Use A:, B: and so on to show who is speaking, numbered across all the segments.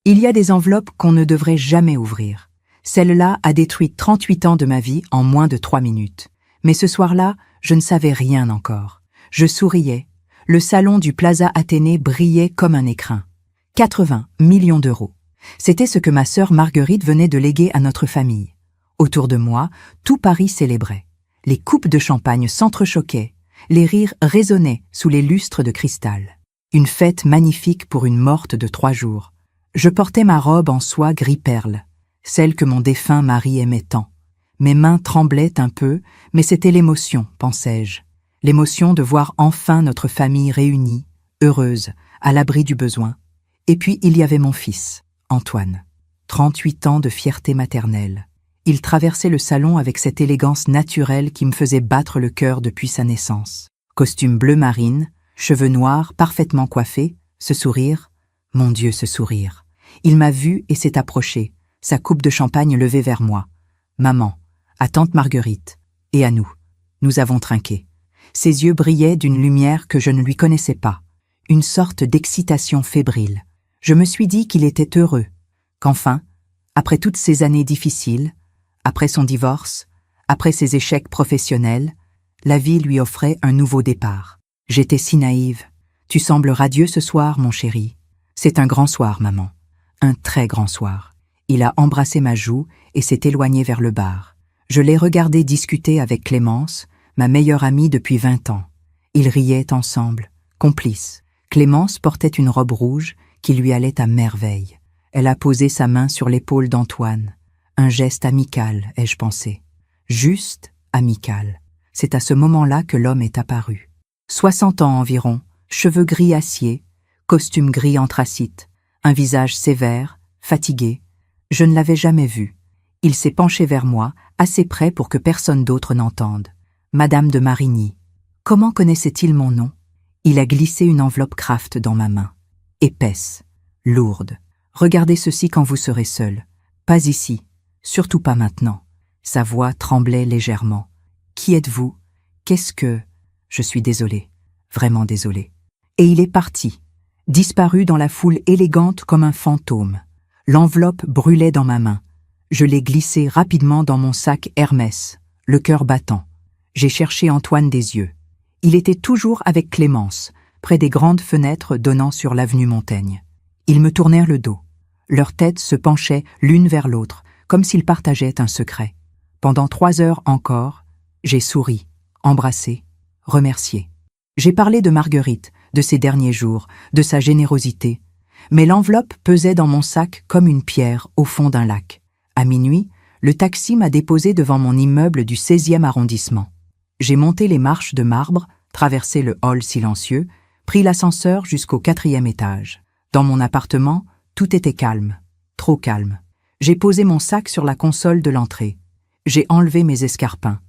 A: Il y a des enveloppes qu'on ne devrait jamais ouvrir. Celle-là a détruit 38 ans de ma vie en moins de 3 minutes. Mais ce soir-là, je ne savais rien encore. Je souriais. Le salon du Plaza Athénée brillait comme un écrin. 80 millions d'euros. C'était ce que ma sœur Marguerite venait de léguer à notre famille. Autour de moi, tout Paris célébrait. Les coupes de champagne s'entrechoquaient. Les rires résonnaient sous les lustres de cristal. Une fête magnifique pour une morte de 3 jours. Je portais ma robe en soie gris perle, celle que mon défunt mari aimait tant. Mes mains tremblaient un peu, mais c'était l'émotion, pensais-je. L'émotion de voir enfin notre famille réunie, heureuse, à l'abri du besoin. Et puis il y avait mon fils, Antoine. 38 ans de fierté maternelle. Il traversait le salon avec cette élégance naturelle qui me faisait battre le cœur depuis sa naissance. Costume bleu marine, cheveux noirs, parfaitement coiffés, ce sourire. Mon Dieu, ce sourire. Il m'a vu et s'est approché, sa coupe de champagne levée vers moi. Maman, à tante Marguerite, et à nous. Nous avons trinqué. Ses yeux brillaient d'une lumière que je ne lui connaissais pas, une sorte d'excitation fébrile. Je me suis dit qu'il était heureux, qu'enfin, après toutes ces années difficiles, après son divorce, après ses échecs professionnels, la vie lui offrait un nouveau départ. J'étais si naïve. Tu sembles radieux ce soir, mon chéri. C'est un grand soir, maman. Un très grand soir. Il a embrassé ma joue et s'est éloigné vers le bar. Je l'ai regardé discuter avec Clémence, ma meilleure amie depuis 20 ans. Ils riaient ensemble, complices. Clémence portait une robe rouge qui lui allait à merveille. Elle a posé sa main sur l'épaule d'Antoine. Un geste amical, ai-je pensé. Juste amical. C'est à ce moment-là que l'homme est apparu. 60 ans environ, cheveux gris acier, costume gris anthracite, un visage sévère, fatigué. Je ne l'avais jamais vu. Il s'est penché vers moi, assez près pour que personne d'autre n'entende. Madame de Marigny. Comment connaissait-il mon nom? Il a glissé une enveloppe Kraft dans ma main. Épaisse, lourde. Regardez ceci quand vous serez seul. Pas ici, surtout pas maintenant. Sa voix tremblait légèrement. Qui êtes-vous? Qu'est-ce que... Je suis désolé, vraiment désolé. Et il est parti, disparu dans la foule élégante comme un fantôme. L'enveloppe brûlait dans ma main. Je l'ai glissée rapidement dans mon sac Hermès, le cœur battant. J'ai cherché Antoine des yeux. Il était toujours avec Clémence, près des grandes fenêtres donnant sur l'avenue Montaigne. Ils me tournèrent le dos. Leurs têtes se penchaient l'une vers l'autre, comme s'ils partageaient un secret. Pendant 3 heures encore, j'ai souri, embrassé, remercié. J'ai parlé de Marguerite, de ses derniers jours, de sa générosité. Mais l'enveloppe pesait dans mon sac comme une pierre au fond d'un lac. À minuit, le taxi m'a déposé devant mon immeuble du 16e arrondissement. J'ai monté les marches de marbre, traversé le hall silencieux, pris l'ascenseur jusqu'au 4e étage. Dans mon appartement, tout était calme, trop calme. J'ai posé mon sac sur la console de l'entrée. J'ai enlevé mes escarpins.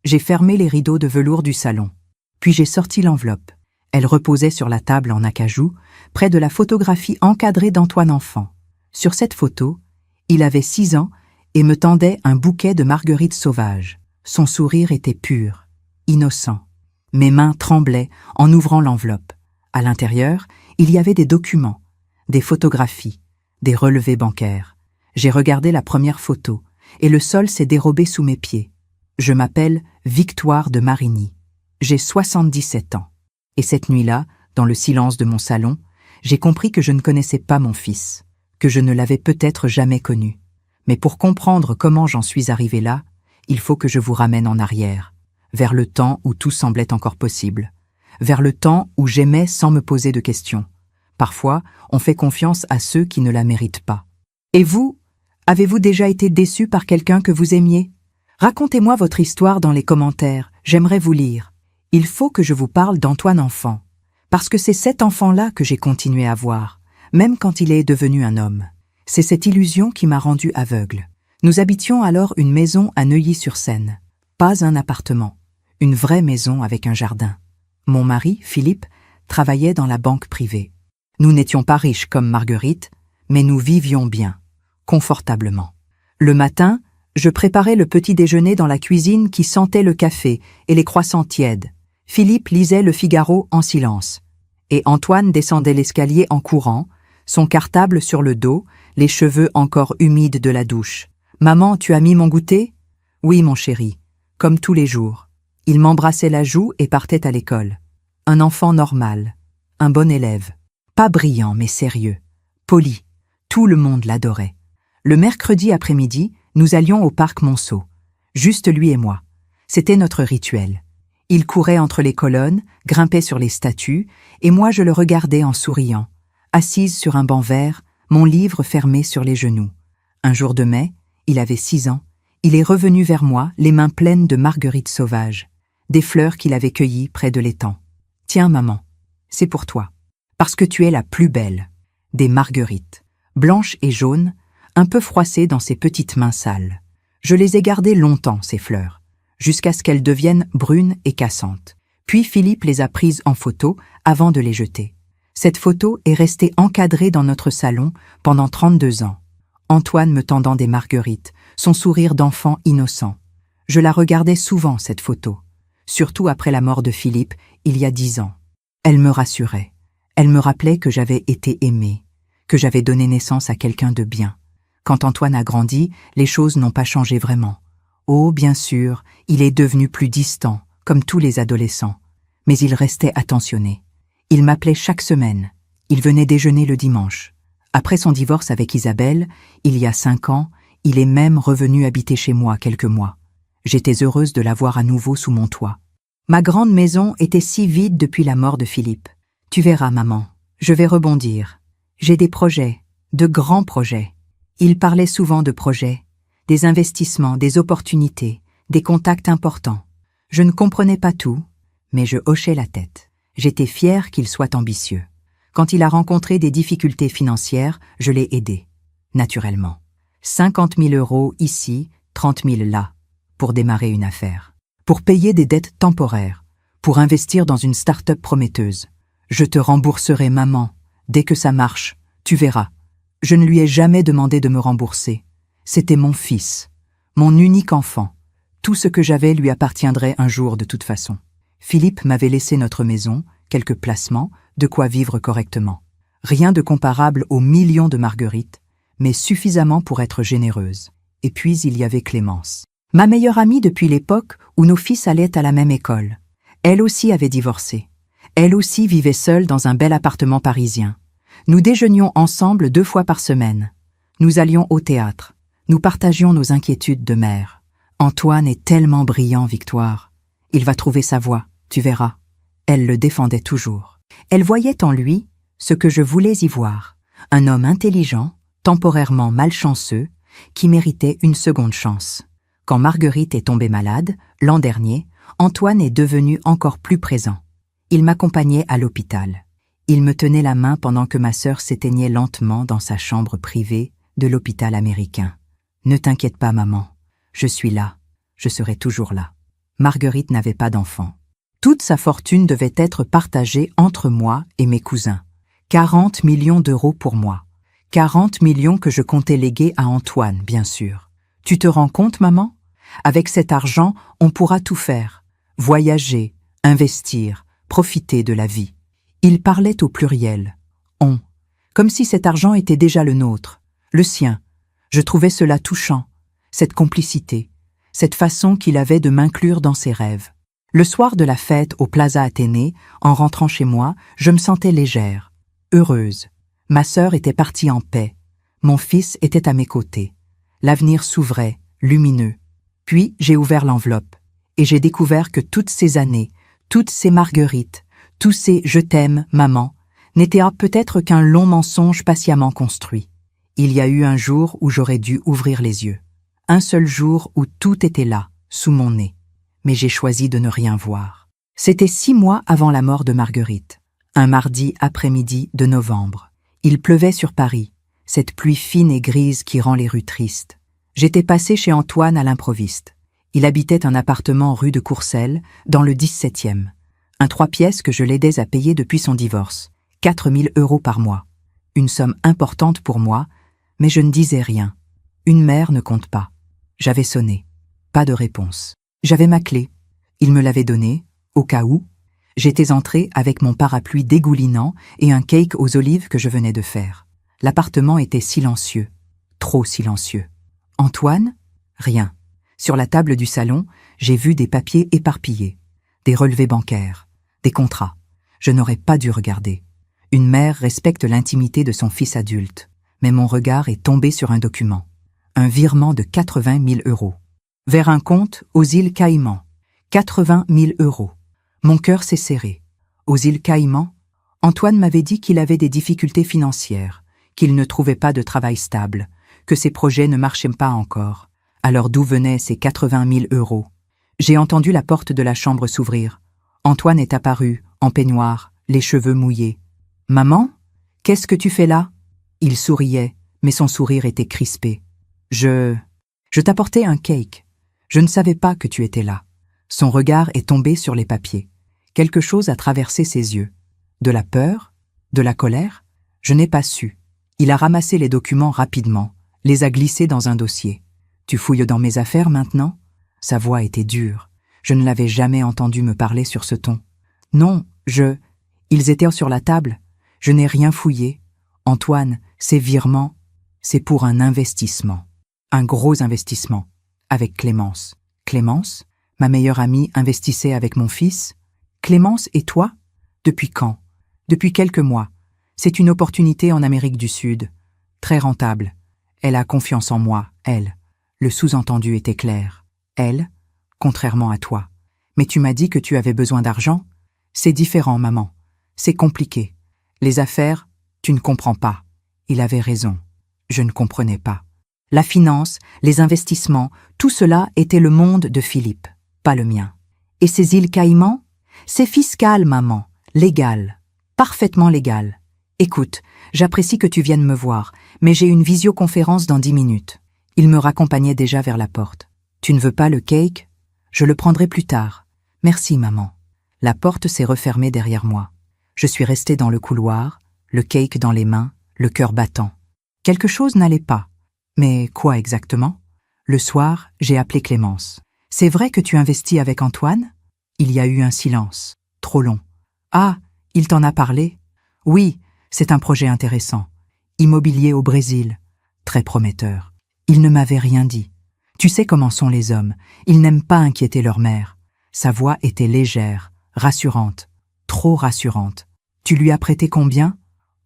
A: J'ai fermé les rideaux de velours du salon. Puis j'ai sorti l'enveloppe. Elle reposait sur la table en acajou, près de la photographie encadrée d'Antoine enfant. Sur cette photo, il avait 6 ans et me tendait un bouquet de marguerites sauvages. Son sourire était pur, innocent. Mes mains tremblaient en ouvrant l'enveloppe. À l'intérieur, il y avait des documents, des photographies, des relevés bancaires. J'ai regardé la première photo et le sol s'est dérobé sous mes pieds. Je m'appelle Victoire de Marigny. J'ai 77 ans. Et cette nuit-là, dans le silence de mon salon, j'ai compris que je ne connaissais pas mon fils, que je ne l'avais peut-être jamais connu. Mais pour comprendre comment j'en suis arrivé là, il faut que je vous ramène en arrière, vers le temps où tout semblait encore possible, vers le temps où j'aimais sans me poser de questions. Parfois, on fait confiance à ceux qui ne la méritent pas. Et vous, avez-vous déjà été déçu par quelqu'un que vous aimiez? Racontez-moi votre histoire dans les commentaires, j'aimerais vous lire. Il faut que je vous parle d'Antoine enfant, parce que c'est cet enfant-là que j'ai continué à voir, même quand il est devenu un homme. C'est cette illusion qui m'a rendu aveugle. Nous habitions alors une maison à Neuilly-sur-Seine, pas un appartement, une vraie maison avec un jardin. Mon mari, Philippe, travaillait dans la banque privée. Nous n'étions pas riches comme Marguerite, mais nous vivions bien, confortablement. Le matin, je préparais le petit déjeuner dans la cuisine qui sentait le café et les croissants tièdes. Philippe lisait Le Figaro en silence. Et Antoine descendait l'escalier en courant, son cartable sur le dos, les cheveux encore humides de la douche. « Maman, tu as mis mon goûter ?»« Oui, mon chéri, comme tous les jours. » Il m'embrassait la joue et partait à l'école. Un enfant normal, un bon élève. Pas brillant, mais sérieux, poli. Tout le monde l'adorait. Le mercredi après-midi, nous allions au parc Monceau. Juste lui et moi. C'était notre rituel. Il courait entre les colonnes, grimpait sur les statues, et moi je le regardais en souriant, assise sur un banc vert, mon livre fermé sur les genoux. Un jour de mai, il avait 6 ans, il est revenu vers moi, les mains pleines de marguerites sauvages, des fleurs qu'il avait cueillies près de l'étang. « Tiens, maman, c'est pour toi, parce que tu es la plus belle. » Des marguerites, blanches et jaunes, un peu froissées dans ses petites mains sales. Je les ai gardées longtemps, ces fleurs, jusqu'à ce qu'elles deviennent brunes et cassantes. Puis Philippe les a prises en photo avant de les jeter. Cette photo est restée encadrée dans notre salon pendant 32 ans. Antoine me tendant des marguerites, son sourire d'enfant innocent. Je la regardais souvent, cette photo, surtout après la mort de Philippe, il y a 10 ans. Elle me rassurait. Elle me rappelait que j'avais été aimée, que j'avais donné naissance à quelqu'un de bien. Quand Antoine a grandi, les choses n'ont pas changé vraiment. Oh, bien sûr, il est devenu plus distant, comme tous les adolescents. Mais il restait attentionné. Il m'appelait chaque semaine. Il venait déjeuner le dimanche. Après son divorce avec Isabelle, il y a 5 ans, il est même revenu habiter chez moi quelques mois. J'étais heureuse de l'avoir à nouveau sous mon toit. Ma grande maison était si vide depuis la mort de Philippe. Tu verras, maman, je vais rebondir. J'ai des projets, de grands projets. Il parlait souvent de projets, des investissements, des opportunités, des contacts importants. Je ne comprenais pas tout, mais je hochais la tête. J'étais fière qu'il soit ambitieux. Quand il a rencontré des difficultés financières, je l'ai aidé, naturellement. 50 000 € ici, 30 000 là, pour démarrer une affaire. Pour payer des dettes temporaires, pour investir dans une start-up prometteuse. Je te rembourserai, maman, dès que ça marche, tu verras. Je ne lui ai jamais demandé de me rembourser. C'était mon fils, mon unique enfant. Tout ce que j'avais lui appartiendrait un jour de toute façon. Philippe m'avait laissé notre maison, quelques placements, de quoi vivre correctement. Rien de comparable aux millions de marguerites, mais suffisamment pour être généreuse. Et puis il y avait Clémence. Ma meilleure amie depuis l'époque où nos fils allaient à la même école. Elle aussi avait divorcé. Elle aussi vivait seule dans un bel appartement parisien. Nous déjeunions ensemble 2 fois par semaine. Nous allions au théâtre. Nous partagions nos inquiétudes de mère. Antoine est tellement brillant, Victoire. Il va trouver sa voie, tu verras. Elle le défendait toujours. Elle voyait en lui ce que je voulais y voir. Un homme intelligent, temporairement malchanceux, qui méritait une seconde chance. Quand Marguerite est tombée malade, l'an dernier, Antoine est devenu encore plus présent. Il m'accompagnait à l'hôpital. Il me tenait la main pendant que ma sœur s'éteignait lentement dans sa chambre privée de l'hôpital américain. « Ne t'inquiète pas, maman. Je suis là. Je serai toujours là. » Marguerite n'avait pas d'enfant. Toute sa fortune devait être partagée entre moi et mes cousins. 40 millions d'euros pour moi. 40 millions que je comptais léguer à Antoine, bien sûr. Tu te rends compte, maman? Avec cet argent, on pourra tout faire. Voyager, investir, profiter de la vie. Il parlait au pluriel. On. Comme si cet argent était déjà le nôtre, le sien. Je trouvais cela touchant, cette complicité, cette façon qu'il avait de m'inclure dans ses rêves. Le soir de la fête au Plaza Athénée, en rentrant chez moi, je me sentais légère, heureuse. Ma sœur était partie en paix. Mon fils était à mes côtés. L'avenir s'ouvrait, lumineux. Puis j'ai ouvert l'enveloppe, et j'ai découvert que toutes ces années, toutes ces marguerites, tous ces « je t'aime, maman » n'étaient peut-être qu'un long mensonge patiemment construit. Il y a eu un jour où j'aurais dû ouvrir les yeux. Un seul jour où tout était là, sous mon nez. Mais j'ai choisi de ne rien voir. C'était 6 mois avant la mort de Marguerite. Un mardi après-midi de novembre. Il pleuvait sur Paris, cette pluie fine et grise qui rend les rues tristes. J'étais passée chez Antoine à l'improviste. Il habitait un appartement rue de Courcelles, dans le 17e. Un 3 pièces que je l'aidais à payer depuis son divorce. 4 000 € par mois. Une somme importante pour moi, mais je ne disais rien. Une mère ne compte pas. J'avais sonné. Pas de réponse. J'avais ma clé. Il me l'avait donnée, au cas où. J'étais entrée avec mon parapluie dégoulinant et un cake aux olives que je venais de faire. L'appartement était silencieux, trop silencieux. Antoine? Rien. Sur la table du salon, j'ai vu des papiers éparpillés, des relevés bancaires, des contrats. Je n'aurais pas dû regarder. Une mère respecte l'intimité de son fils adulte, mais mon regard est tombé sur un document. Un virement de 80 000 €. Vers un compte aux îles Caïmans. 80 000 €. Mon cœur s'est serré. Aux îles Caïmans, Antoine m'avait dit qu'il avait des difficultés financières, qu'il ne trouvait pas de travail stable, que ses projets ne marchaient pas encore. Alors d'où venaient ces 80 000 €? J'ai entendu la porte de la chambre s'ouvrir. Antoine est apparu, en peignoir, les cheveux mouillés. « Maman, qu'est-ce que tu fais là ?» Il souriait, mais son sourire était crispé. « Je t'apportais un cake. Je ne savais pas que tu étais là. » Son regard est tombé sur les papiers. Quelque chose a traversé ses yeux. De la peur? De la colère? Je n'ai pas su. Il a ramassé les documents rapidement, les a glissés dans un dossier. « Tu fouilles dans mes affaires maintenant ?» Sa voix était dure. Je ne l'avais jamais entendu me parler sur ce ton. « Non, Ils étaient sur la table. Je n'ai rien fouillé. Antoine, ces virements, c'est pour un investissement. Un gros investissement. Avec Clémence. Clémence? Ma meilleure amie investissait avec mon fils. Clémence et toi? Depuis quand? Depuis quelques mois. C'est une opportunité en Amérique du Sud. Très rentable. Elle a confiance en moi, elle. Le sous-entendu était clair. Elle, contrairement à toi. Mais tu m'as dit que tu avais besoin d'argent? C'est différent, maman. C'est compliqué. Les affaires, tu ne comprends pas. Il avait raison. Je ne comprenais pas. La finance, les investissements, tout cela était le monde de Philippe, pas le mien. Et ces îles Caïmans? C'est fiscal, maman. Légal. Parfaitement légal. Écoute, j'apprécie que tu viennes me voir, mais j'ai une visioconférence dans 10 minutes. Il me raccompagnait déjà vers la porte. Tu ne veux pas le cake? Je le prendrai plus tard. Merci, maman. La porte s'est refermée derrière moi. Je suis restée dans le couloir, le cake dans les mains, le cœur battant. Quelque chose n'allait pas. Mais quoi exactement? Le soir, j'ai appelé Clémence. « C'est vrai que tu investis avec Antoine ?» Il y a eu un silence, trop long. « Ah, il t'en a parlé ?»« Oui, c'est un projet intéressant. Immobilier au Brésil. Très prometteur. » Il ne m'avait rien dit. Tu sais comment sont les hommes, ils n'aiment pas inquiéter leur mère. Sa voix était légère, rassurante, trop rassurante. Tu lui as prêté combien?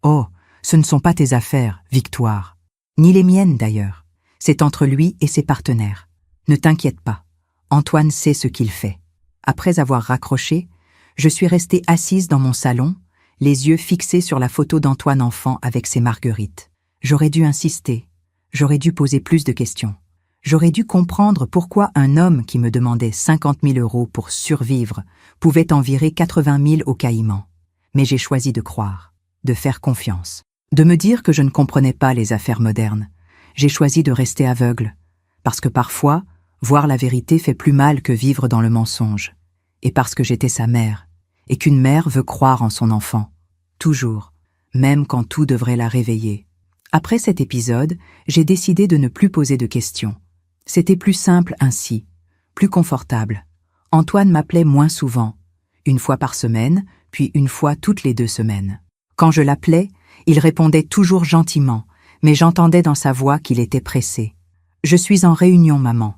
A: Oh, ce ne sont pas tes affaires, Victoire. Ni les miennes d'ailleurs. C'est entre lui et ses partenaires. Ne t'inquiète pas. Antoine sait ce qu'il fait. Après avoir raccroché, je suis restée assise dans mon salon, les yeux fixés sur la photo d'Antoine enfant avec ses marguerites. J'aurais dû insister. J'aurais dû poser plus de questions. J'aurais dû comprendre pourquoi un homme qui me demandait 50 000 € pour survivre pouvait en virer 80 000 au Caïman. Mais j'ai choisi de croire, de faire confiance, de me dire que je ne comprenais pas les affaires modernes. J'ai choisi de rester aveugle, parce que parfois, voir la vérité fait plus mal que vivre dans le mensonge. Et parce que j'étais sa mère, et qu'une mère veut croire en son enfant. Toujours, même quand tout devrait la réveiller. Après cet épisode, j'ai décidé de ne plus poser de questions. C'était plus simple ainsi, plus confortable. Antoine m'appelait moins souvent, une fois par semaine, puis une fois toutes les 2 semaines. Quand je l'appelais, il répondait toujours gentiment, mais j'entendais dans sa voix qu'il était pressé. « Je suis en réunion, maman.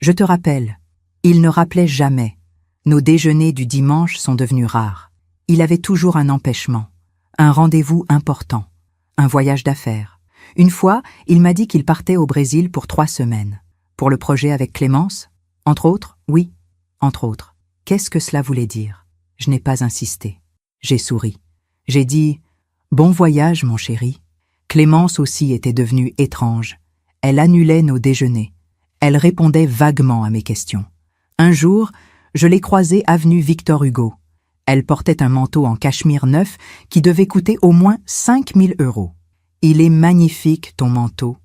A: Je te rappelle. » Il ne rappelait jamais. Nos déjeuners du dimanche sont devenus rares. Il avait toujours un empêchement, un rendez-vous important, un voyage d'affaires. Une fois, il m'a dit qu'il partait au Brésil pour 3 semaines. Pour le projet avec Clémence? Entre autres, oui, entre autres. Qu'est-ce que cela voulait dire? Je n'ai pas insisté. J'ai souri. J'ai dit « Bon voyage, mon chéri ». Clémence aussi était devenue étrange. Elle annulait nos déjeuners. Elle répondait vaguement à mes questions. Un jour, je l'ai croisée avenue Victor Hugo. Elle portait un manteau en cachemire neuf qui devait coûter au moins 5 000 €. « Il est magnifique, ton manteau. »«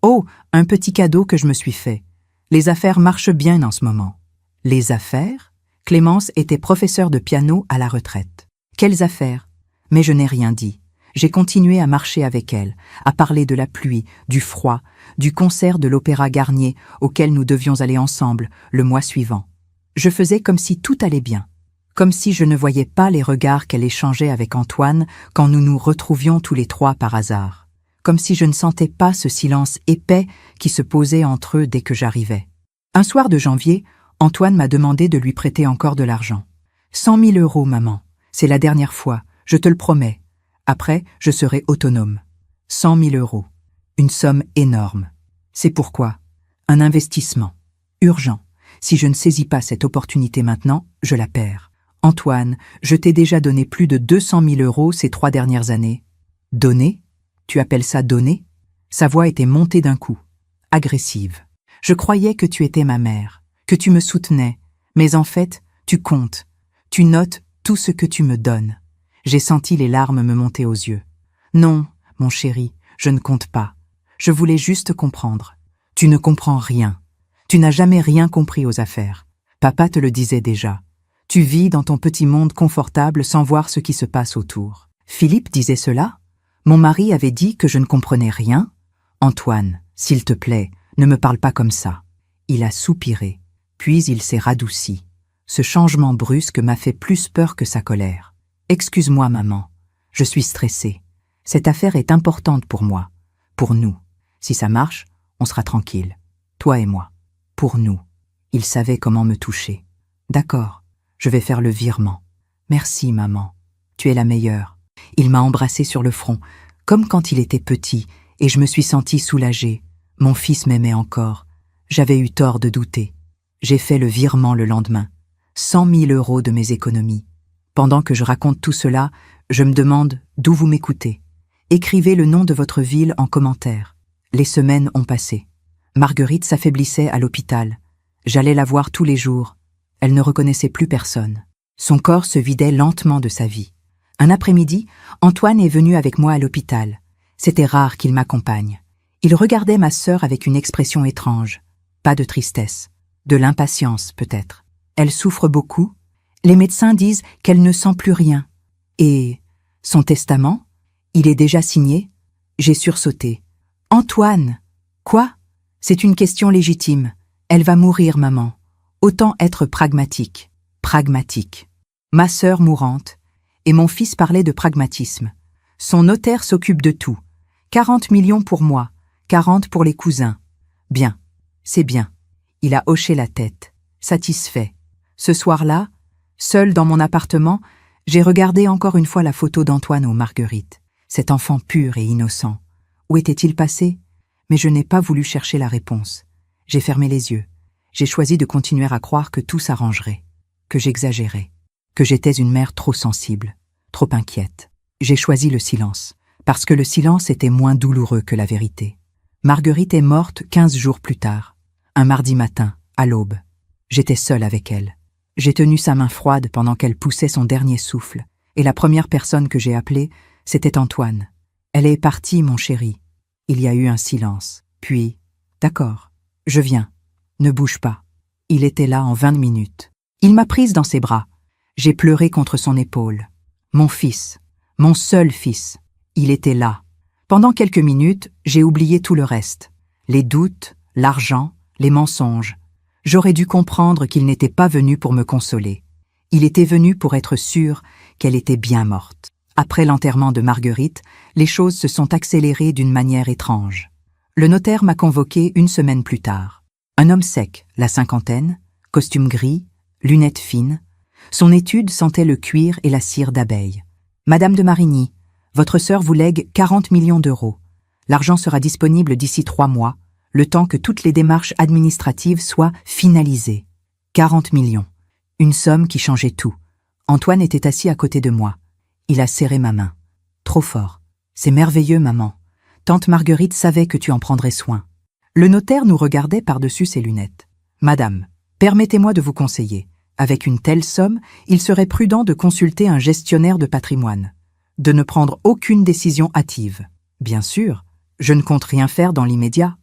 A: Oh, un petit cadeau que je me suis fait. Les affaires marchent bien en ce moment. » Les affaires? Clémence était professeure de piano à la retraite. Quelles affaires? Mais je n'ai rien dit. J'ai continué à marcher avec elle, à parler de la pluie, du froid, du concert de l'Opéra Garnier auquel nous devions aller ensemble le mois suivant. Je faisais comme si tout allait bien, comme si je ne voyais pas les regards qu'elle échangeait avec Antoine quand nous nous retrouvions tous les 3 par hasard, comme si je ne sentais pas ce silence épais qui se posait entre eux dès que j'arrivais. Un soir de janvier, Antoine m'a demandé de lui prêter encore de l'argent. 100 000 euros, maman. C'est la dernière fois, je te le promets. Après, je serai autonome. 100 000 euros. Une somme énorme. C'est pourquoi un investissement. Urgent. Si je ne saisis pas cette opportunité maintenant, je la perds. Antoine, je t'ai déjà donné plus de 200 000 euros ces 3 dernières années. Donner? Tu appelles ça donner? Sa voix était montée d'un coup, agressive. Je croyais que tu étais ma mère, que tu me soutenais, mais en fait, tu comptes. Tu notes tout ce que tu me donnes. J'ai senti les larmes me monter aux yeux. Non, mon chéri, je ne compte pas. Je voulais juste comprendre. Tu ne comprends rien. Tu n'as jamais rien compris aux affaires. Papa te le disait déjà. Tu vis dans ton petit monde confortable sans voir ce qui se passe autour. Philippe disait cela? Mon mari avait dit que je ne comprenais rien? Antoine, s'il te plaît, ne me parle pas comme ça. Il a soupiré, puis il s'est radouci. Ce changement brusque m'a fait plus peur que sa colère. Excuse-moi, maman. Je suis stressée. Cette affaire est importante pour moi. Pour nous. Si ça marche, on sera tranquille. Toi et moi. Pour nous. Il savait comment me toucher. D'accord, je vais faire le virement. Merci, maman. Tu es la meilleure. Il m'a embrassée sur le front, comme quand il était petit, et je me suis sentie soulagée. Mon fils m'aimait encore. J'avais eu tort de douter. J'ai fait le virement le lendemain. 100 000 euros de mes économies. Pendant que je raconte tout cela, je me demande d'où vous m'écoutez. Écrivez le nom de votre ville en commentaire. Les semaines ont passé. Marguerite s'affaiblissait à l'hôpital. J'allais la voir tous les jours. Elle ne reconnaissait plus personne. Son corps se vidait lentement de sa vie. Un après-midi, Antoine est venu avec moi à l'hôpital. C'était rare qu'il m'accompagne. Il regardait ma sœur avec une expression étrange. Pas de tristesse. De l'impatience, peut-être. Elle souffre beaucoup. Les médecins disent qu'elle ne sent plus rien. Et son testament? Il est déjà signé? J'ai sursauté. Antoine! Quoi? C'est une question légitime. Elle va mourir, maman. Autant être pragmatique. Pragmatique. Ma sœur mourante. Et mon fils parlait de pragmatisme. Son notaire s'occupe de tout. 40 millions pour moi, 40 pour les cousins. Bien, c'est bien. Il a hoché la tête, satisfait. Ce soir-là, seul dans mon appartement, j'ai regardé encore une fois la photo d'Antoine aux Marguerites. Cet enfant pur et innocent. Où était-il passé? Mais je n'ai pas voulu chercher la réponse. J'ai fermé les yeux. J'ai choisi de continuer à croire que tout s'arrangerait, que j'exagérais, que j'étais une mère trop sensible, trop inquiète. J'ai choisi le silence, parce que le silence était moins douloureux que la vérité. Marguerite est morte 15 jours plus tard, un mardi matin, à l'aube. J'étais seule avec elle. J'ai tenu sa main froide pendant qu'elle poussait son dernier souffle, et la première personne que j'ai appelée, c'était Antoine. Elle est partie, mon chéri. Il y a eu un silence. Puis, d'accord, je viens. Ne bouge pas. Il était là en 20 minutes. Il m'a prise dans ses bras. J'ai pleuré contre son épaule. Mon fils, mon seul fils, il était là. Pendant quelques minutes, j'ai oublié tout le reste. Les doutes, l'argent, les mensonges. J'aurais dû comprendre qu'il n'était pas venu pour me consoler. Il était venu pour être sûr qu'elle était bien morte. Après l'enterrement de Marguerite, les choses se sont accélérées d'une manière étrange. Le notaire m'a convoqué une semaine plus tard. Un homme sec, la cinquantaine, costume gris, lunettes fines. Son étude sentait le cuir et la cire d'abeille. Madame de Marigny, votre sœur vous lègue 40 millions d'euros. L'argent sera disponible d'ici 3 mois, le temps que toutes les démarches administratives soient finalisées. 40 millions. Une somme qui changeait tout. Antoine était assis à côté de moi. Il a serré ma main. Trop fort. C'est merveilleux, maman. Tante Marguerite savait que tu en prendrais soin. Le notaire nous regardait par-dessus ses lunettes. Madame, permettez-moi de vous conseiller. Avec une telle somme, il serait prudent de consulter un gestionnaire de patrimoine. De ne prendre aucune décision hâtive. Bien sûr, je ne compte rien faire dans l'immédiat.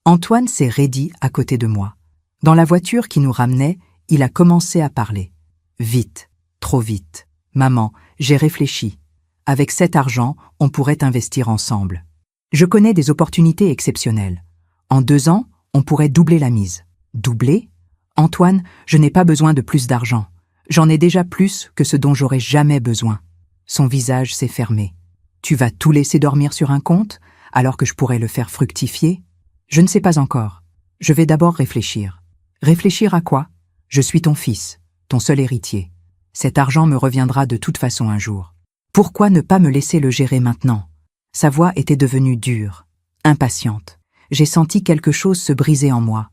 A: Antoine s'est raidi à côté de moi. Dans la voiture qui nous ramenait, il a commencé à parler. Vite, trop vite. Maman, j'ai réfléchi. Avec cet argent, on pourrait investir ensemble. Je connais des opportunités exceptionnelles. En 2 ans, on pourrait doubler la mise. Doubler? Antoine, je n'ai pas besoin de plus d'argent. J'en ai déjà plus que ce dont j'aurais jamais besoin. Son visage s'est fermé. Tu vas tout laisser dormir sur un compte? alors que je pourrais le faire fructifier? Je ne sais pas encore. Je vais d'abord réfléchir. Réfléchir à quoi? Je suis ton fils, ton seul héritier. Cet argent me reviendra de toute façon un jour. Pourquoi ne pas me laisser le gérer maintenant? Sa voix était devenue dure, impatiente. J'ai senti quelque chose se briser en moi.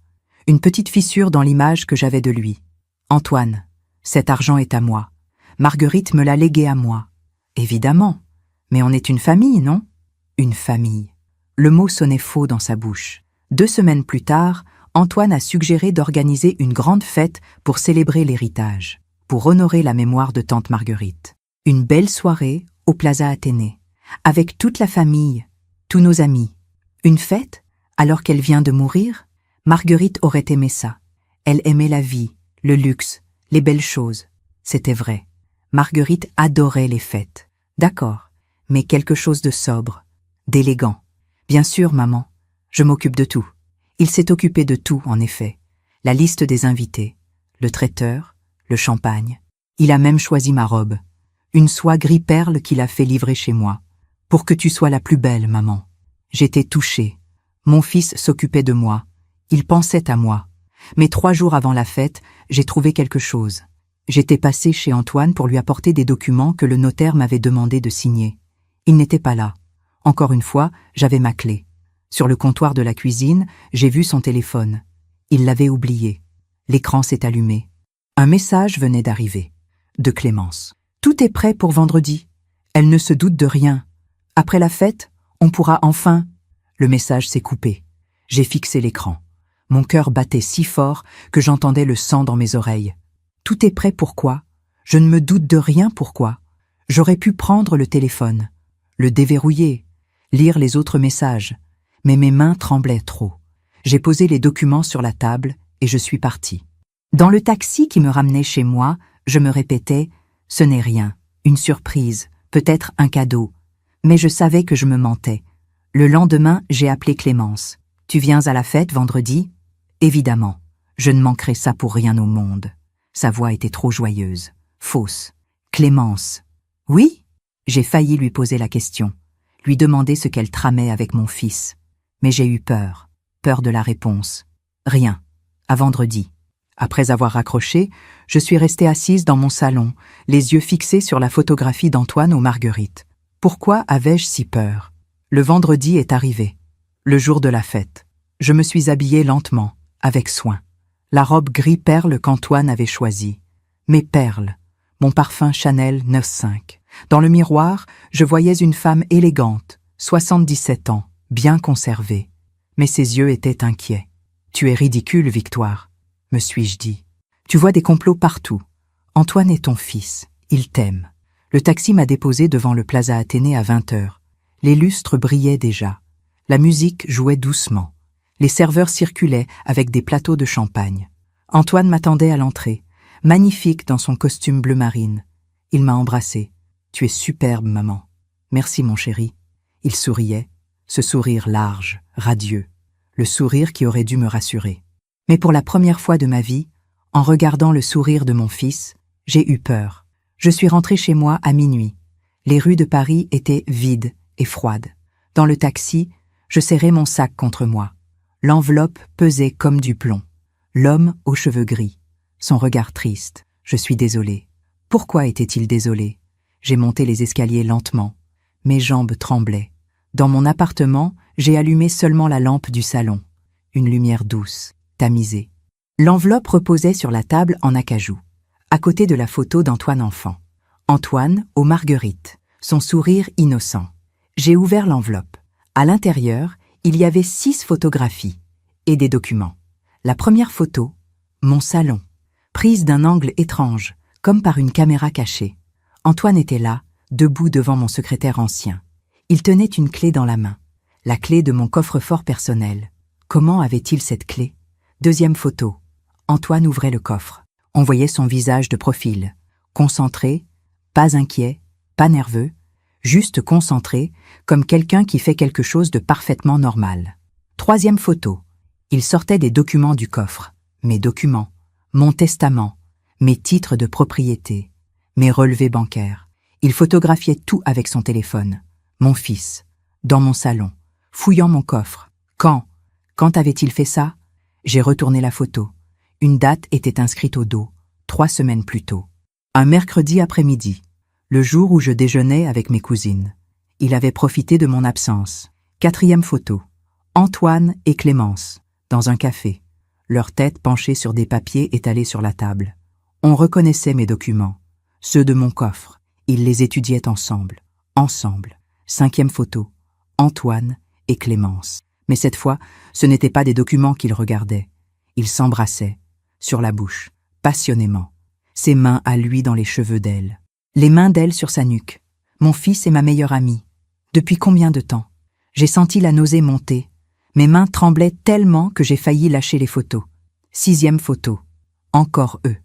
A: Une petite fissure dans l'image que j'avais de lui. Antoine, cet argent est à moi. Marguerite me l'a légué à moi. Évidemment. Mais on est une famille, non? Une famille. Le mot sonnait faux dans sa bouche. 2 semaines plus tard, Antoine a suggéré d'organiser une grande fête pour célébrer l'héritage, pour honorer la mémoire de tante Marguerite. Une belle soirée au Plaza Athénée, avec toute la famille, tous nos amis. Une fête, alors qu'elle vient de mourir? Marguerite aurait aimé ça. Elle aimait la vie, le luxe, les belles choses. C'était vrai. Marguerite adorait les fêtes. D'accord, mais quelque chose de sobre, d'élégant. Bien sûr, maman, je m'occupe de tout. Il s'est occupé de tout, en effet. La liste des invités, le traiteur, le champagne. Il a même choisi ma robe. Une soie gris perle qu'il a fait livrer chez moi. Pour que tu sois la plus belle, maman. J'étais touchée. Mon fils s'occupait de moi. Il pensait à moi. Mais 3 jours avant la fête, j'ai trouvé quelque chose. J'étais passée chez Antoine pour lui apporter des documents que le notaire m'avait demandé de signer. Il n'était pas là. Encore une fois, j'avais ma clé. Sur le comptoir de la cuisine, j'ai vu son téléphone. Il l'avait oublié. L'écran s'est allumé. Un message venait d'arriver. De Clémence. Tout est prêt pour vendredi. Elle ne se doute de rien. Après la fête, on pourra enfin... Le message s'est coupé. J'ai fixé l'écran. Mon cœur battait si fort que j'entendais le sang dans mes oreilles. Tout est prêt pourquoi? Je ne me doute de rien pourquoi. J'aurais pu prendre le téléphone, le déverrouiller, lire les autres messages, mais mes mains tremblaient trop. J'ai posé les documents sur la table et je suis partie. Dans le taxi qui me ramenait chez moi, je me répétais « Ce n'est rien, une surprise, peut-être un cadeau ». Mais je savais que je me mentais. Le lendemain, j'ai appelé Clémence. « Tu viens à la fête vendredi ?» Évidemment, je ne manquerais ça pour rien au monde. Sa voix était trop joyeuse, fausse. « Clémence. »« Oui ?» J'ai failli lui poser la question, lui demander ce qu'elle tramait avec mon fils. Mais j'ai eu peur de la réponse. « Rien. À vendredi. » Après avoir raccroché, je suis restée assise dans mon salon, les yeux fixés sur la photographie d'Antoine aux Marguerites. Pourquoi avais-je si peur? Le vendredi est arrivé, le jour de la fête. Je me suis habillée lentement, avec soin. La robe gris perle qu'Antoine avait choisie. Mes perles, mon parfum Chanel 9.5. Dans le miroir, je voyais une femme élégante, 77 ans, bien conservée. Mais ses yeux étaient inquiets. « Tu es ridicule, Victoire », me suis-je dit. « Tu vois des complots partout. Antoine est ton fils, il t'aime. » Le taxi m'a déposé devant le Plaza Athénée à 20h. Les lustres brillaient déjà. La musique jouait doucement. Les serveurs circulaient avec des plateaux de champagne. Antoine m'attendait à l'entrée, magnifique dans son costume bleu marine. Il m'a embrassée. « Tu es superbe, maman. »« Merci, mon chéri. » Il souriait, ce sourire large, radieux, le sourire qui aurait dû me rassurer. Mais pour la première fois de ma vie, en regardant le sourire de mon fils, j'ai eu peur. Je suis rentrée chez moi à minuit. Les rues de Paris étaient vides et froides. Dans le taxi, je serrais mon sac contre moi. L'enveloppe pesait comme du plomb. L'homme aux cheveux gris, son regard triste. Je suis désolée. Pourquoi était-il désolé? J'ai monté les escaliers lentement. Mes jambes tremblaient. Dans mon appartement, j'ai allumé seulement la lampe du salon. Une lumière douce, tamisée. L'enveloppe reposait sur la table en acajou, à côté de la photo d'Antoine enfant. Antoine aux Marguerites, son sourire innocent. J'ai ouvert l'enveloppe. À l'intérieur, il y avait 6 photographies et des documents. La première photo, mon salon, prise d'un angle étrange, comme par une caméra cachée. Antoine était là, debout devant mon secrétaire ancien. Il tenait une clé dans la main, la clé de mon coffre-fort personnel. Comment avait-il cette clé? Deuxième photo. Antoine ouvrait le coffre. On voyait son visage de profil, concentré, pas inquiet, pas nerveux, juste concentré, comme quelqu'un qui fait quelque chose de parfaitement normal. Troisième photo. Il sortait des documents du coffre. Mes documents, mon testament, mes titres de propriété, mes relevés bancaires. Il photographiait tout avec son téléphone. Mon fils, dans mon salon, fouillant mon coffre. Quand avait-il fait ça? J'ai retourné la photo. Une date était inscrite au dos, 3 semaines plus tôt. Un mercredi après-midi, le jour où je déjeunais avec mes cousines. Il avait profité de mon absence. 4e photo. Antoine et Clémence, dans un café, leurs têtes penchées sur des papiers étalés sur la table. On reconnaissait mes documents, ceux de mon coffre. Ils les étudiaient ensemble. 5e photo. Antoine et Clémence. Mais cette fois, ce n'étaient pas des documents qu'ils regardaient. Ils s'embrassaient, sur la bouche, passionnément. Ses mains à lui dans les cheveux d'elle. Les mains d'elle sur sa nuque. Mon fils est ma meilleure amie. Depuis combien de temps? J'ai senti la nausée monter. Mes mains tremblaient tellement que j'ai failli lâcher les photos. 6e photo. Encore eux.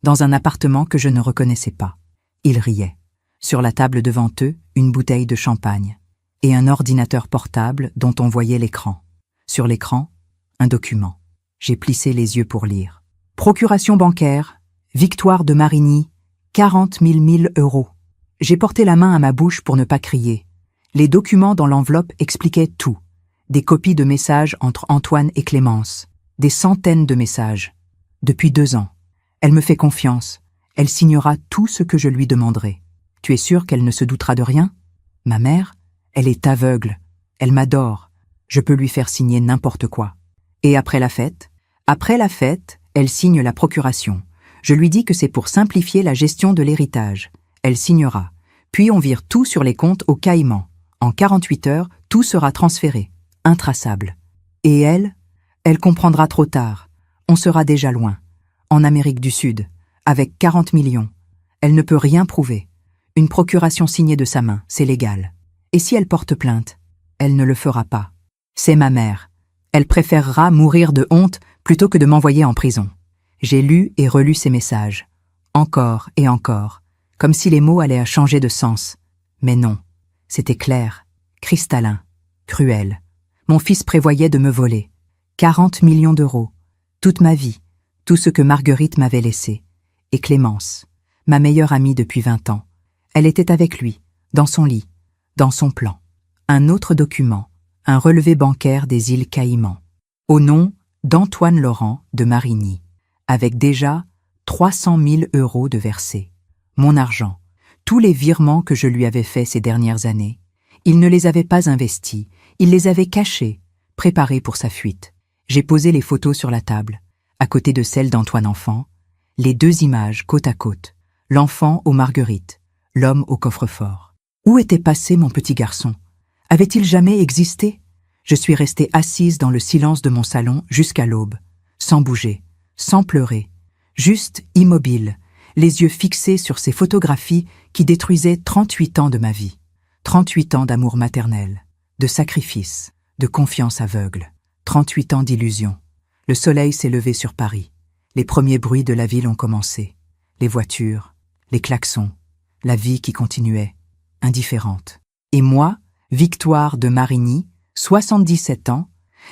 A: Dans un appartement que je ne reconnaissais pas. Ils riaient. Sur la table devant eux, une bouteille de champagne. Et un ordinateur portable dont on voyait l'écran. Sur l'écran, un document. J'ai plissé les yeux pour lire. Procuration bancaire, Victoire de Marigny, 40 000 euros. J'ai porté la main à ma bouche pour ne pas crier. Les documents dans l'enveloppe expliquaient tout. Des copies de messages entre Antoine et Clémence. Des centaines de messages. Depuis 2 ans. Elle me fait confiance. Elle signera tout ce que je lui demanderai. Tu es sûr qu'elle ne se doutera de rien? Ma mère, elle est aveugle. Elle m'adore. Je peux lui faire signer n'importe quoi. Et après la fête? Après la fête, elle signe la procuration. Je lui dis que c'est pour simplifier la gestion de l'héritage. Elle signera. Puis on vire tout sur les comptes au Caïman. En 48 heures, tout sera transféré. Intraçable. Et elle comprendra trop tard. On sera déjà loin. En Amérique du Sud. Avec 40 millions. Elle ne peut rien prouver. Une procuration signée de sa main, c'est légal. Et si elle porte plainte? Elle ne le fera pas. C'est ma mère. Elle préférera mourir de honte plutôt que de m'envoyer en prison. J'ai lu et relu ces messages. Encore et encore. Comme si les mots allaient changer de sens. Mais non. C'était clair, cristallin, cruel. Mon fils prévoyait de me voler. 40 millions d'euros. Toute ma vie. Tout ce que Marguerite m'avait laissé. Et Clémence, ma meilleure amie depuis 20 ans. Elle était avec lui, dans son lit, dans son plan. Un autre document, un relevé bancaire des îles Caïmans. Au nom d'Antoine Laurent de Marigny. Avec déjà 300 000 euros de versés. Mon argent. Tous les virements que je lui avais faits ces dernières années, il ne les avait pas investis, il les avait cachés, préparés pour sa fuite. J'ai posé les photos sur la table, à côté de celles d'Antoine enfant, les 2 images côte à côte, l'enfant aux marguerites, l'homme au coffre-fort. Où était passé mon petit garçon? Avait-il jamais existé? Je suis restée assise dans le silence de mon salon jusqu'à l'aube, sans bouger, sans pleurer, juste immobile, les yeux fixés sur ces photographies qui détruisaient 38 ans de ma vie. 38 ans d'amour maternel, de sacrifice, de confiance aveugle. 38 ans d'illusion. Le soleil s'est levé sur Paris. Les premiers bruits de la ville ont commencé. Les voitures, les klaxons, la vie qui continuait, indifférente. Et moi, Victoire de Marigny, 77 ans,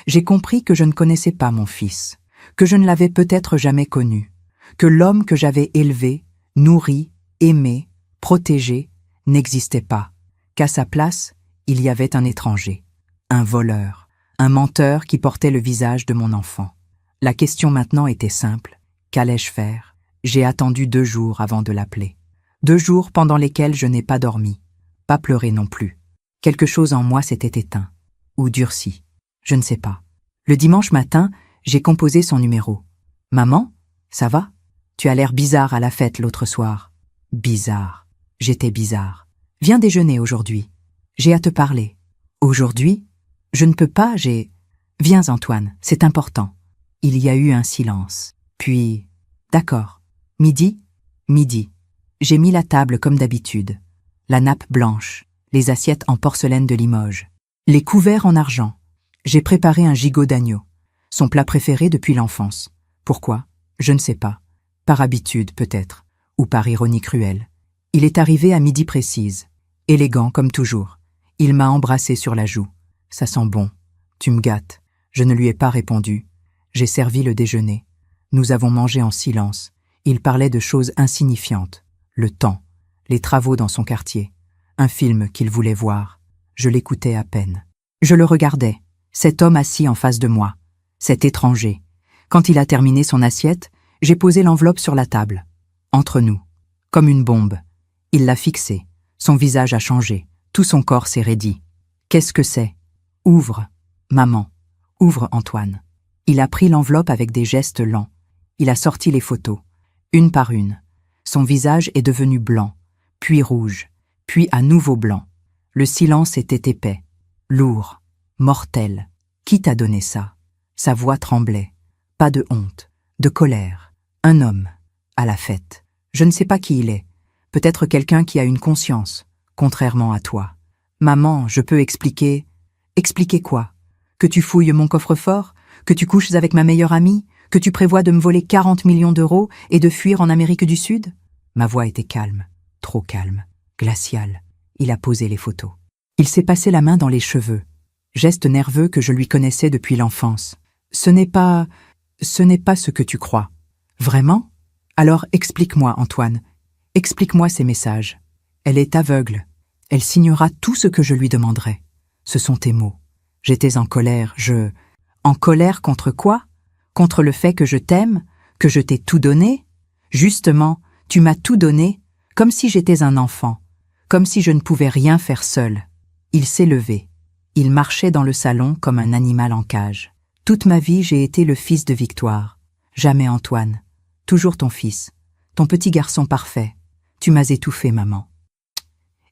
A: j'ai compris que je ne connaissais pas mon fils, que je ne l'avais peut-être jamais connu, que l'homme que j'avais élevé, nourri, aimé, protégé, n'existait pas, qu'à sa place, il y avait un étranger, un voleur, un menteur qui portait le visage de mon enfant. La question maintenant était simple. Qu'allais-je faire? J'ai attendu 2 jours avant de l'appeler. 2 jours pendant lesquels je n'ai pas dormi, pas pleuré non plus. Quelque chose en moi s'était éteint, ou durci, je ne sais pas. Le dimanche matin, j'ai composé son numéro. « Maman, ça va? Tu as l'air bizarre à la fête l'autre soir. » Bizarre. J'étais bizarre. « Viens déjeuner aujourd'hui. J'ai à te parler. » Aujourd'hui? Je ne peux pas, j'ai... Viens Antoine, c'est important. Il y a eu un silence. Puis... D'accord. Midi? Midi. J'ai mis la table comme d'habitude. La nappe blanche, les assiettes en porcelaine de Limoges, les couverts en argent. J'ai préparé un gigot d'agneau, son plat préféré depuis l'enfance. Pourquoi? Je ne sais pas. Par habitude peut-être, ou par ironie cruelle. Il est arrivé à midi précise, élégant comme toujours. Il m'a embrassé sur la joue. Ça sent bon. Tu me gâtes. Je ne lui ai pas répondu. J'ai servi le déjeuner. Nous avons mangé en silence. Il parlait de choses insignifiantes. Le temps, les travaux dans son quartier, un film qu'il voulait voir. Je l'écoutais à peine. Je le regardais, cet homme assis en face de moi, cet étranger. Quand il a terminé son assiette, j'ai posé l'enveloppe sur la table, entre nous, comme une bombe. Il l'a fixée, son visage a changé, tout son corps s'est raidi. Qu'est-ce que c'est? Ouvre, maman, ouvre Antoine. Il a pris l'enveloppe avec des gestes lents. Il a sorti les photos, une par une. Son visage est devenu blanc, puis rouge, puis à nouveau blanc. Le silence était épais, lourd, mortel. Qui t'a donné ça? Sa voix tremblait. Pas de honte, de colère. Un homme, à la fête. Je ne sais pas qui il est. Peut-être quelqu'un qui a une conscience, contrairement à toi. Maman, je peux expliquer... Expliquer quoi? Que tu fouilles mon coffre-fort? Que tu couches avec ma meilleure amie? Que tu prévois de me voler 40 millions d'euros et de fuir en Amérique du Sud? Ma voix était calme, trop calme, glaciale. Il a posé les photos. Il s'est passé la main dans les cheveux, geste nerveux que je lui connaissais depuis l'enfance. Ce n'est pas ce que tu crois. Vraiment? Alors explique-moi, Antoine. Explique-moi ces messages. Elle est aveugle. Elle signera tout ce que je lui demanderai. Ce sont tes mots. J'étais en colère, En colère contre quoi? Contre le fait que je t'aime? Que je t'ai tout donné? Justement, tu m'as tout donné, comme si j'étais un enfant, comme si je ne pouvais rien faire seul. Il s'est levé. Il marchait dans le salon comme un animal en cage. Toute ma vie, j'ai été le fils de Victoire. Jamais Antoine. Toujours ton fils. Ton petit garçon parfait. Tu m'as étouffé, maman.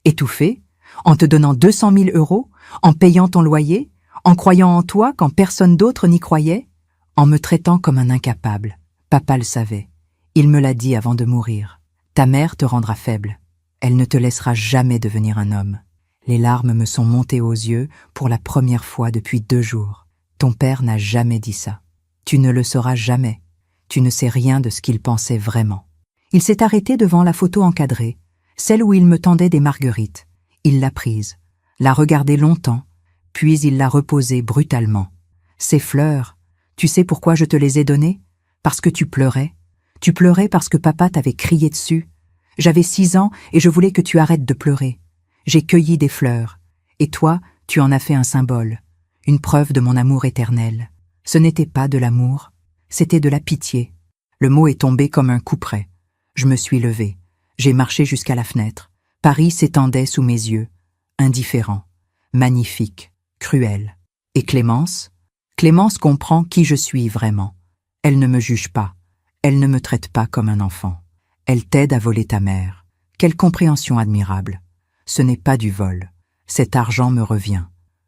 A: Étouffé? En te donnant 200 000 euros? En payant ton loyer? En croyant en toi quand personne d'autre n'y croyait? En me traitant comme un incapable. Papa le savait. Il me l'a dit avant de mourir. Ta mère te rendra faible. Elle ne te laissera jamais devenir un homme. Les larmes me sont montées aux yeux pour la première fois depuis 2 jours. Ton père n'a jamais dit ça. Tu ne le sauras jamais. Tu ne sais rien de ce qu'il pensait vraiment. Il s'est arrêté devant la photo encadrée, celle où il me tendait des marguerites. Il l'a prise, l'a regardée longtemps, puis il l'a reposée brutalement. Ces fleurs, tu sais pourquoi je te les ai données? Parce que tu pleurais. Tu pleurais parce que papa t'avait crié dessus. J'avais 6 ans et je voulais que tu arrêtes de pleurer. J'ai cueilli des fleurs, et toi, tu en as fait un symbole, une preuve de mon amour éternel. Ce n'était pas de l'amour, c'était de la pitié. Le mot est tombé comme un couperet. Je me suis levée, j'ai marché jusqu'à la fenêtre. Paris s'étendait sous mes yeux, indifférent, magnifique, cruel. Et Clémence? Clémence comprend qui je suis vraiment. Elle ne me juge pas, elle ne me traite pas comme un enfant. Elle t'aide à voler ta mère. Quelle compréhension admirable. Ce n'est pas du vol. Cet argent me revient.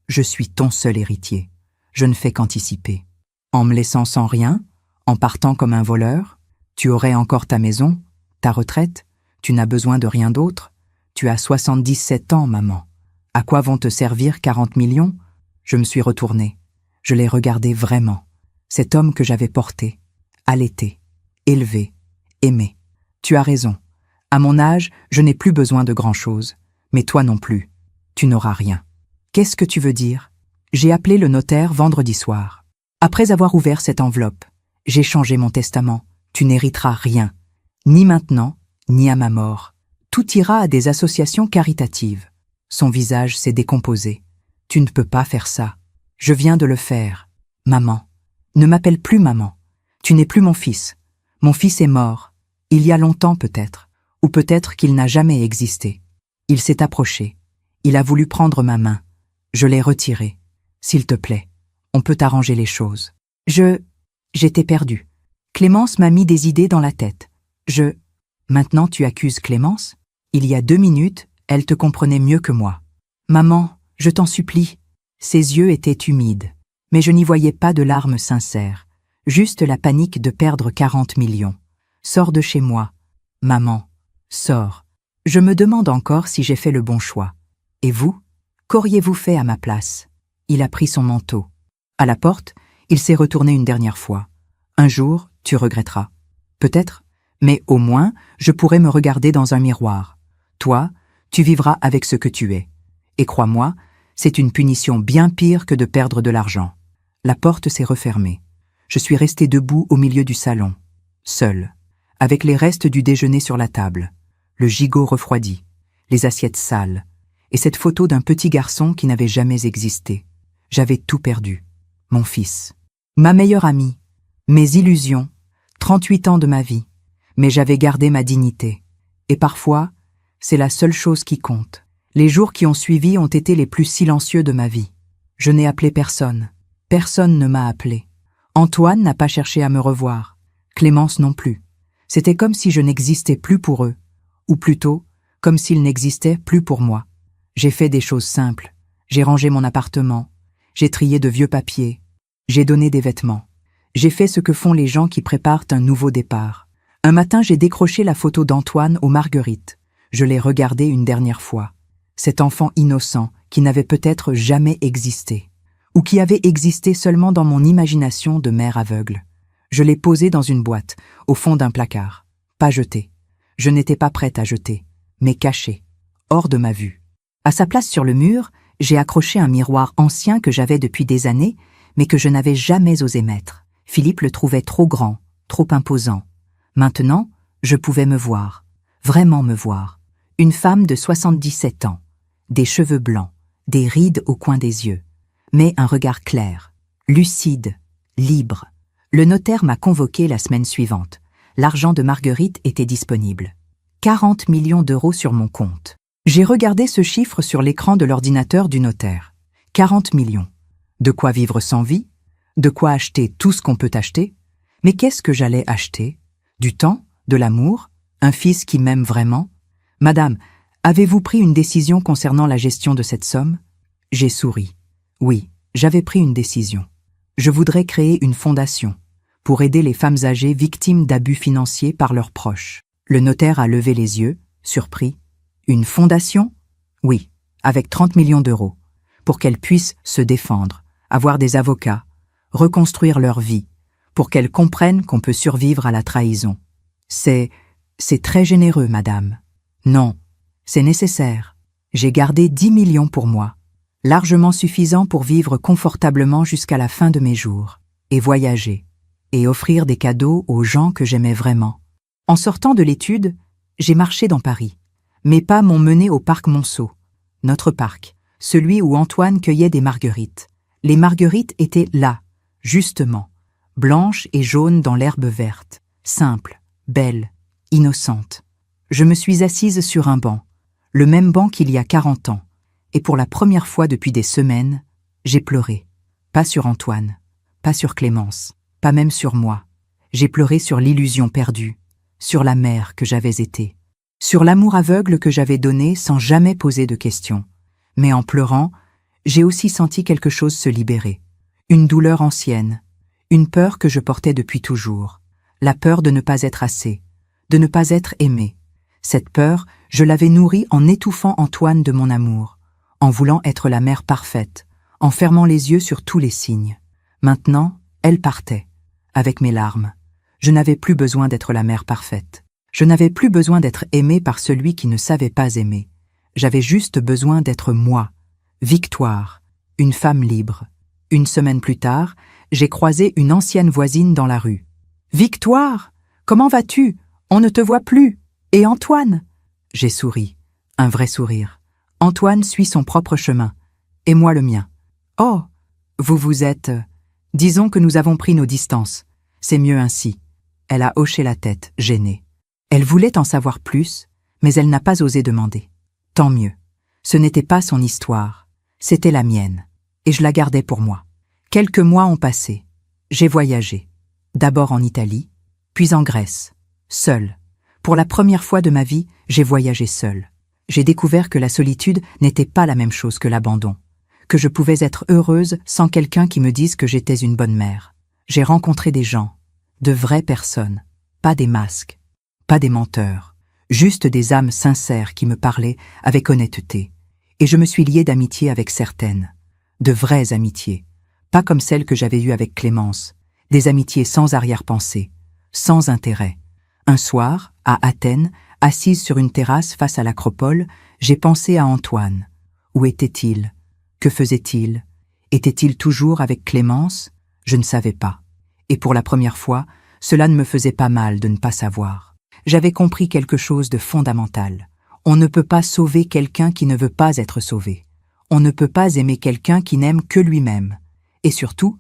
A: Je suis ton seul héritier. Je ne fais qu'anticiper. En me laissant sans rien, en partant comme un voleur, tu aurais encore ta maison, ta retraite, tu n'as besoin de rien d'autre. Tu as 77 ans, maman. À quoi vont te servir 40 millions? Je me suis retournée. Je l'ai regardé vraiment. Cet homme que j'avais porté, allaité, élevé, aimé. Tu as raison. À mon âge, je n'ai plus besoin de grand-chose. Mais toi non plus. Tu n'auras rien. Qu'est-ce que tu veux dire? J'ai appelé le notaire vendredi soir. Après avoir ouvert cette enveloppe, j'ai changé mon testament. Tu n'hériteras rien. Ni maintenant, ni à ma mort. Tout ira à des associations caritatives. Son visage s'est décomposé. Tu ne peux pas faire ça. Je viens de le faire. Maman. Ne m'appelle plus maman. Tu n'es plus mon fils. Mon fils est mort. Il y a longtemps peut-être. Ou peut-être qu'il n'a jamais existé. Il s'est approché. Il a voulu prendre ma main. Je l'ai retirée. S'il te plaît, on peut arranger les choses. J'étais perdue. Clémence m'a mis des idées dans la tête. Maintenant tu accuses Clémence? Il y a 2 minutes, elle te comprenait mieux que moi. Maman, je t'en supplie. Ses yeux étaient humides, mais je n'y voyais pas de larmes sincères, juste la panique de perdre 40 millions. Sors de chez moi. Maman, sors. Je me demande encore si j'ai fait le bon choix. Et vous? Qu'auriez-vous fait à ma place? Il a pris son manteau. À la porte, il s'est retourné une dernière fois. Un jour, tu regretteras. Peut-être, mais au moins, je pourrai me regarder dans un miroir. Toi, tu vivras avec ce que tu es. Et crois-moi, c'est une punition bien pire que de perdre de l'argent. La porte s'est refermée. Je suis restée debout au milieu du salon, seule, avec les restes du déjeuner sur la table, le gigot refroidi, les assiettes sales, et cette photo d'un petit garçon qui n'avait jamais existé. J'avais tout perdu. Mon fils. Ma meilleure amie. Mes illusions. 38 ans de ma vie. Mais j'avais gardé ma dignité. Et parfois, c'est la seule chose qui compte. Les jours qui ont suivi ont été les plus silencieux de ma vie. Je n'ai appelé personne. Personne ne m'a appelé. Antoine n'a pas cherché à me revoir. Clémence non plus. C'était comme si je n'existais plus pour eux. Ou plutôt, comme s'ils n'existaient plus pour moi. J'ai fait des choses simples. J'ai rangé mon appartement. J'ai trié de vieux papiers. J'ai donné des vêtements. J'ai fait ce que font les gens qui préparent un nouveau départ. Un matin, j'ai décroché la photo d'Antoine aux Marguerites. Je l'ai regardé une dernière fois. Cet enfant innocent qui n'avait peut-être jamais existé. Ou qui avait existé seulement dans mon imagination de mère aveugle. Je l'ai posé dans une boîte, au fond d'un placard. Pas jeté. Je n'étais pas prête à jeter, mais caché, hors de ma vue. À sa place sur le mur, j'ai accroché un miroir ancien que j'avais depuis des années, mais que je n'avais jamais osé mettre. Philippe le trouvait trop grand, trop imposant. Maintenant, je pouvais me voir, vraiment me voir. Une femme de 77 ans, des cheveux blancs, des rides au coin des yeux, mais un regard clair, lucide, libre. Le notaire m'a convoqué la semaine suivante. L'argent de Marguerite était disponible. 40 millions d'euros sur mon compte. J'ai regardé ce chiffre sur l'écran de l'ordinateur du notaire. 40 millions. De quoi vivre sans vie? De quoi acheter tout ce qu'on peut acheter? Mais qu'est-ce que j'allais acheter? Du temps? De l'amour? Un fils qui m'aime vraiment? Madame, avez-vous pris une décision concernant la gestion de cette somme? J'ai souri. Oui, j'avais pris une décision. Je voudrais créer une fondation pour aider les femmes âgées victimes d'abus financiers par leurs proches. Le notaire a levé les yeux, surpris. Une fondation? Oui, avec 30 millions d'euros, pour qu'elles puissent se défendre, avoir des avocats, reconstruire leur vie, pour qu'elles comprennent qu'on peut survivre à la trahison. C'est très généreux, madame. Non, c'est nécessaire. J'ai gardé 10 millions pour moi, largement suffisant pour vivre confortablement jusqu'à la fin de mes jours, et voyager, et offrir des cadeaux aux gens que j'aimais vraiment. En sortant de l'étude, j'ai marché dans Paris. Mes pas m'ont mené au parc Monceau, notre parc, celui où Antoine cueillait des marguerites. Les marguerites étaient là, justement, blanches et jaunes dans l'herbe verte, simples, belles, innocentes. Je me suis assise sur un banc, le même banc qu'il y a 40 ans, et pour la première fois depuis des semaines, j'ai pleuré. Pas sur Antoine, pas sur Clémence, pas même sur moi. J'ai pleuré sur l'illusion perdue, sur la mère que j'avais été, sur l'amour aveugle que j'avais donné sans jamais poser de questions. Mais en pleurant, j'ai aussi senti quelque chose se libérer. Une douleur ancienne, une peur que je portais depuis toujours, la peur de ne pas être assez, de ne pas être aimé. Cette peur, je l'avais nourrie en étouffant Antoine de mon amour, en voulant être la mère parfaite, en fermant les yeux sur tous les signes. Maintenant, elle partait, avec mes larmes. Je n'avais plus besoin d'être la mère parfaite. Je n'avais plus besoin d'être aimée par celui qui ne savait pas aimer. J'avais juste besoin d'être moi, Victoire, une femme libre. Une semaine plus tard, j'ai croisé une ancienne voisine dans la rue. « Victoire, comment vas-tu? On ne te voit plus. Et Antoine ?» J'ai souri, un vrai sourire. Antoine suit son propre chemin, et moi le mien. « Oh, vous êtes... Disons que nous avons pris nos distances. C'est mieux ainsi. » Elle a hoché la tête, gênée. Elle voulait en savoir plus, mais elle n'a pas osé demander. Tant mieux. Ce n'était pas son histoire, c'était la mienne, et je la gardais pour moi. Quelques mois ont passé. J'ai voyagé. D'abord en Italie, puis en Grèce, seule. Pour la première fois de ma vie, j'ai voyagé seule. J'ai découvert que la solitude n'était pas la même chose que l'abandon, que je pouvais être heureuse sans quelqu'un qui me dise que j'étais une bonne mère. J'ai rencontré des gens, de vraies personnes, pas des masques. Pas des menteurs, juste des âmes sincères qui me parlaient avec honnêteté. Et je me suis liée d'amitié avec certaines, de vraies amitiés, pas comme celles que j'avais eues avec Clémence, des amitiés sans arrière-pensée, sans intérêt. Un soir, à Athènes, assise sur une terrasse face à l'Acropole, j'ai pensé à Antoine. Où était-il? Que faisait-il? Était-il toujours avec Clémence? Je ne savais pas. Et pour la première fois, cela ne me faisait pas mal de ne pas savoir. J'avais compris quelque chose de fondamental. On ne peut pas sauver quelqu'un qui ne veut pas être sauvé. On ne peut pas aimer quelqu'un qui n'aime que lui-même. Et surtout,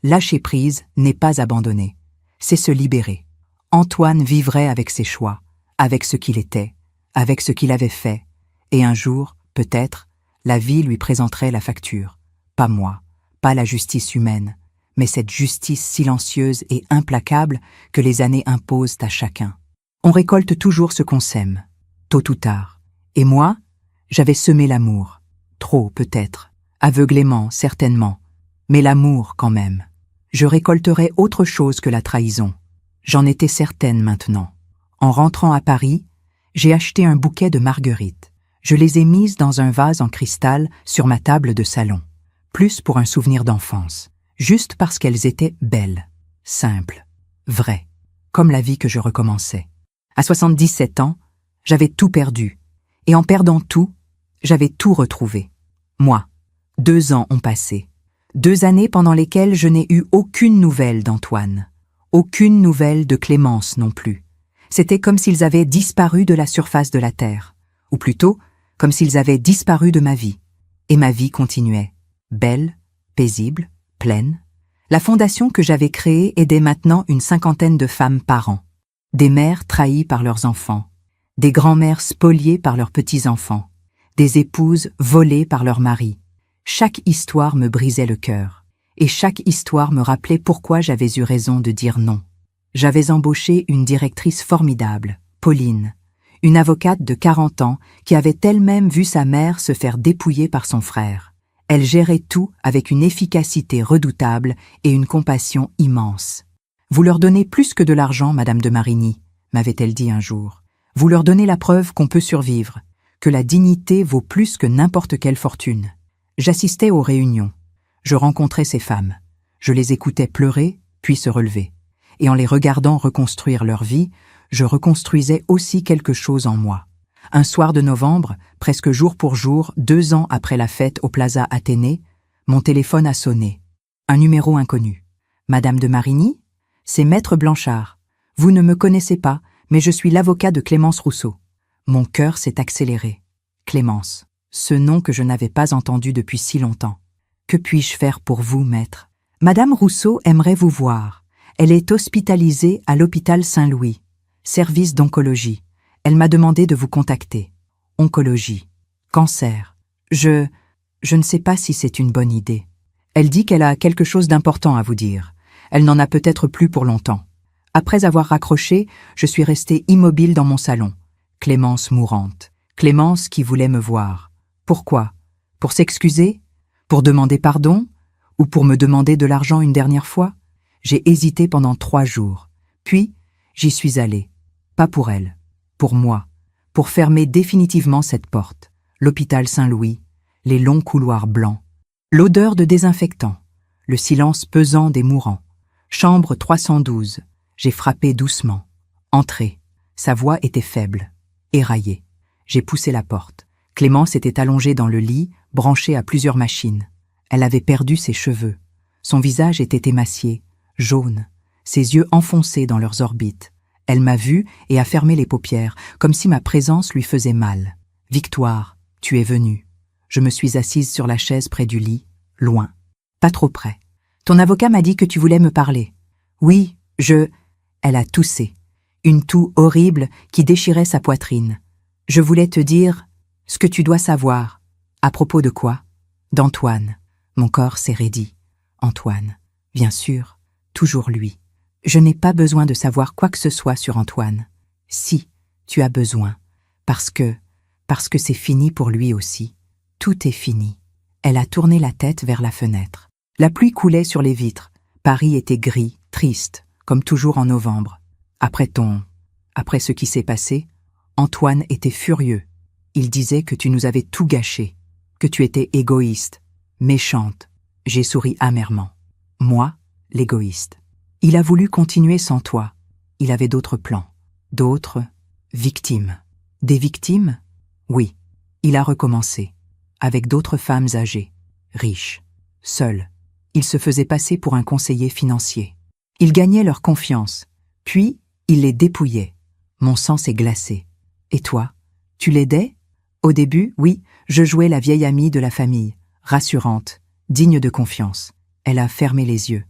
A: lâcher prise n'est pas abandonner. C'est se libérer. Antoine vivrait avec ses choix, avec ce qu'il était, avec ce qu'il avait fait. Et un jour, peut-être, la vie lui présenterait la facture. Pas moi, pas la justice humaine, mais cette justice silencieuse et implacable que les années imposent à chacun. On récolte toujours ce qu'on sème, tôt ou tard. Et moi, j'avais semé l'amour. Trop, peut-être. Aveuglément, certainement. Mais l'amour, quand même. Je récolterais autre chose que la trahison. J'en étais certaine maintenant. En rentrant à Paris, j'ai acheté un bouquet de marguerites. Je les ai mises dans un vase en cristal sur ma table de salon. Plus pour un souvenir d'enfance. Juste parce qu'elles étaient belles, simples, vraies. Comme la vie que je recommençais. À 77 ans, j'avais tout perdu. Et en perdant tout, j'avais tout retrouvé. Moi, 2 ans ont passé. 2 années pendant lesquelles je n'ai eu aucune nouvelle d'Antoine. Aucune nouvelle de Clémence non plus. C'était comme s'ils avaient disparu de la surface de la terre. Ou plutôt, comme s'ils avaient disparu de ma vie. Et ma vie continuait. Belle, paisible, pleine. La fondation que j'avais créée aidait maintenant une 50aine de femmes par an. Des mères trahies par leurs enfants. Des grands-mères spoliées par leurs petits-enfants. Des épouses volées par leurs maris. Chaque histoire me brisait le cœur. Et chaque histoire me rappelait pourquoi j'avais eu raison de dire non. J'avais embauché une directrice formidable, Pauline, une avocate de 40 ans qui avait elle-même vu sa mère se faire dépouiller par son frère. Elle gérait tout avec une efficacité redoutable et une compassion immense. « Vous leur donnez plus que de l'argent, Madame de Marigny », m'avait-elle dit un jour. « Vous leur donnez la preuve qu'on peut survivre, que la dignité vaut plus que n'importe quelle fortune. » J'assistais aux réunions. Je rencontrais ces femmes. Je les écoutais pleurer, puis se relever. Et en les regardant reconstruire leur vie, je reconstruisais aussi quelque chose en moi. Un soir de novembre, presque jour pour jour, 2 ans après la fête au Plaza Athénée, mon téléphone a sonné. Un numéro inconnu. « Madame de Marigny ? C'est Maître Blanchard. Vous ne me connaissez pas, mais je suis l'avocat de Clémence Rousseau. » Mon cœur s'est accéléré. Clémence, ce nom que je n'avais pas entendu depuis si longtemps. « Que puis-je faire pour vous, maître ? Madame Rousseau aimerait vous voir. Elle est hospitalisée à l'hôpital Saint-Louis, service d'oncologie. Elle m'a demandé de vous contacter. Oncologie. Cancer. Je ne sais pas si c'est une bonne idée. Elle dit qu'elle a quelque chose d'important à vous dire. Elle n'en a peut-être plus pour longtemps. » Après avoir raccroché, je suis restée immobile dans mon salon. Clémence mourante. Clémence qui voulait me voir. Pourquoi ? Pour s'excuser ? Pour demander pardon ? Ou pour me demander de l'argent une dernière fois ? J'ai hésité pendant 3 jours. Puis, j'y suis allée. Pas pour elle. Pour moi. Pour fermer définitivement cette porte. L'hôpital Saint-Louis. Les longs couloirs blancs. L'odeur de désinfectant. Le silence pesant des mourants. Chambre 312. J'ai frappé doucement. Entrez. Sa voix était faible. Éraillée. J'ai poussé la porte. Clémence était allongée dans le lit, branchée à plusieurs machines. Elle avait perdu ses cheveux. Son visage était émacié, jaune, ses yeux enfoncés dans leurs orbites. Elle m'a vu et a fermé les paupières, comme si ma présence lui faisait mal. « Victoire, tu es venue. » Je me suis assise sur la chaise près du lit, loin. Pas trop près. « Ton avocat m'a dit que tu voulais me parler. »« Oui, je... » Elle a toussé. Une toux horrible qui déchirait sa poitrine. « Je voulais te dire ce que tu dois savoir. » À propos de quoi ? D'Antoine. Mon corps s'est raidi. Antoine. Bien sûr, toujours lui. Je n'ai pas besoin de savoir quoi que ce soit sur Antoine. Si, tu as besoin. Parce que c'est fini pour lui aussi. Tout est fini. Elle a tourné la tête vers la fenêtre. La pluie coulait sur les vitres. Paris était gris, triste, comme toujours en novembre. Après ce qui s'est passé, Antoine était furieux. Il disait que tu nous avais tout gâché, que tu étais égoïste, méchante. J'ai souri amèrement. Moi, l'égoïste. Il a voulu continuer sans toi. Il avait d'autres plans. D'autres victimes. Des victimes ? Oui. Il a recommencé. Avec d'autres femmes âgées, riches, seules. Il se faisait passer pour un conseiller financier. Il gagnait leur confiance. Puis, il les dépouillait. Mon sang s'est glacé. Et toi, tu l'aidais ? Au début, oui, je jouais la vieille amie de la famille, rassurante, digne de confiance. Elle a fermé les yeux.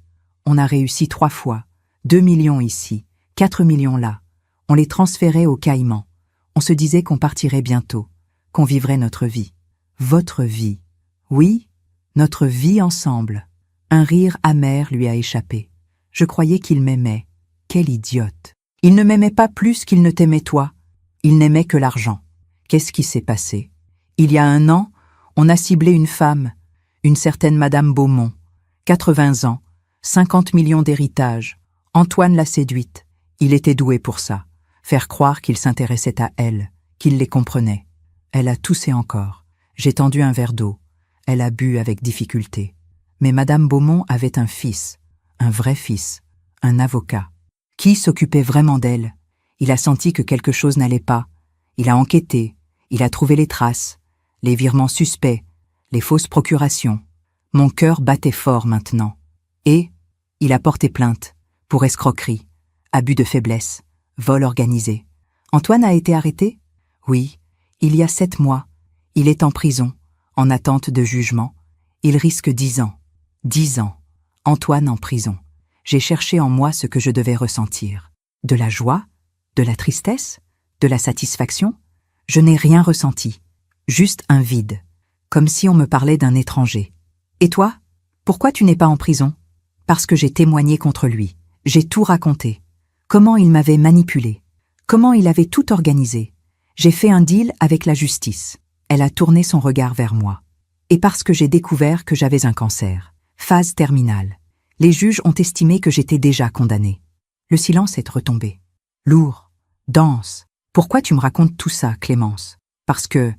A: On a réussi 3 fois, 2 millions ici, 4 millions là. On les transférait aux Caïmans. On se disait qu'on partirait bientôt, qu'on vivrait notre vie. Votre vie. Oui, notre vie ensemble. Un rire amer lui a échappé. Je croyais qu'il m'aimait. Quel idiote. Il ne m'aimait pas plus qu'il ne t'aimait toi. Il n'aimait que l'argent. Qu'est-ce qui s'est passé? Il y a 1 an, on a ciblé une femme, une certaine Madame Beaumont, 80 ans, 50 millions d'héritage. Antoine l'a séduite. Il était doué pour ça. Faire croire qu'il s'intéressait à elle, qu'il les comprenait. Elle a toussé encore. J'ai tendu un verre d'eau. Elle a bu avec difficulté. Mais Madame Beaumont avait un fils, un vrai fils, un avocat. Qui s'occupait vraiment d'elle? Il a senti que quelque chose n'allait pas. Il a enquêté. Il a trouvé les traces, les virements suspects, les fausses procurations. Mon cœur battait fort maintenant. Et il a porté plainte pour escroquerie, abus de faiblesse, vol organisé. Antoine a été arrêté? Oui, il y a 7 mois. Il est en prison, en attente de jugement. Il risque 10 ans. 10 ans. Antoine en prison. J'ai cherché en moi ce que je devais ressentir. De la joie? De la tristesse? De la satisfaction? Je n'ai rien ressenti. Juste un vide. Comme si on me parlait d'un étranger. Et toi? Pourquoi tu n'es pas en prison? Parce que j'ai témoigné contre lui. J'ai tout raconté. Comment il m'avait manipulé. Comment il avait tout organisé. J'ai fait un deal avec la justice. Elle a tourné son regard vers moi. Et parce que j'ai découvert que j'avais un cancer. Phase terminale. Les juges ont estimé que j'étais déjà condamnée. Le silence est retombé. Lourd. Dense. Pourquoi tu me racontes tout ça, Clémence? Parce que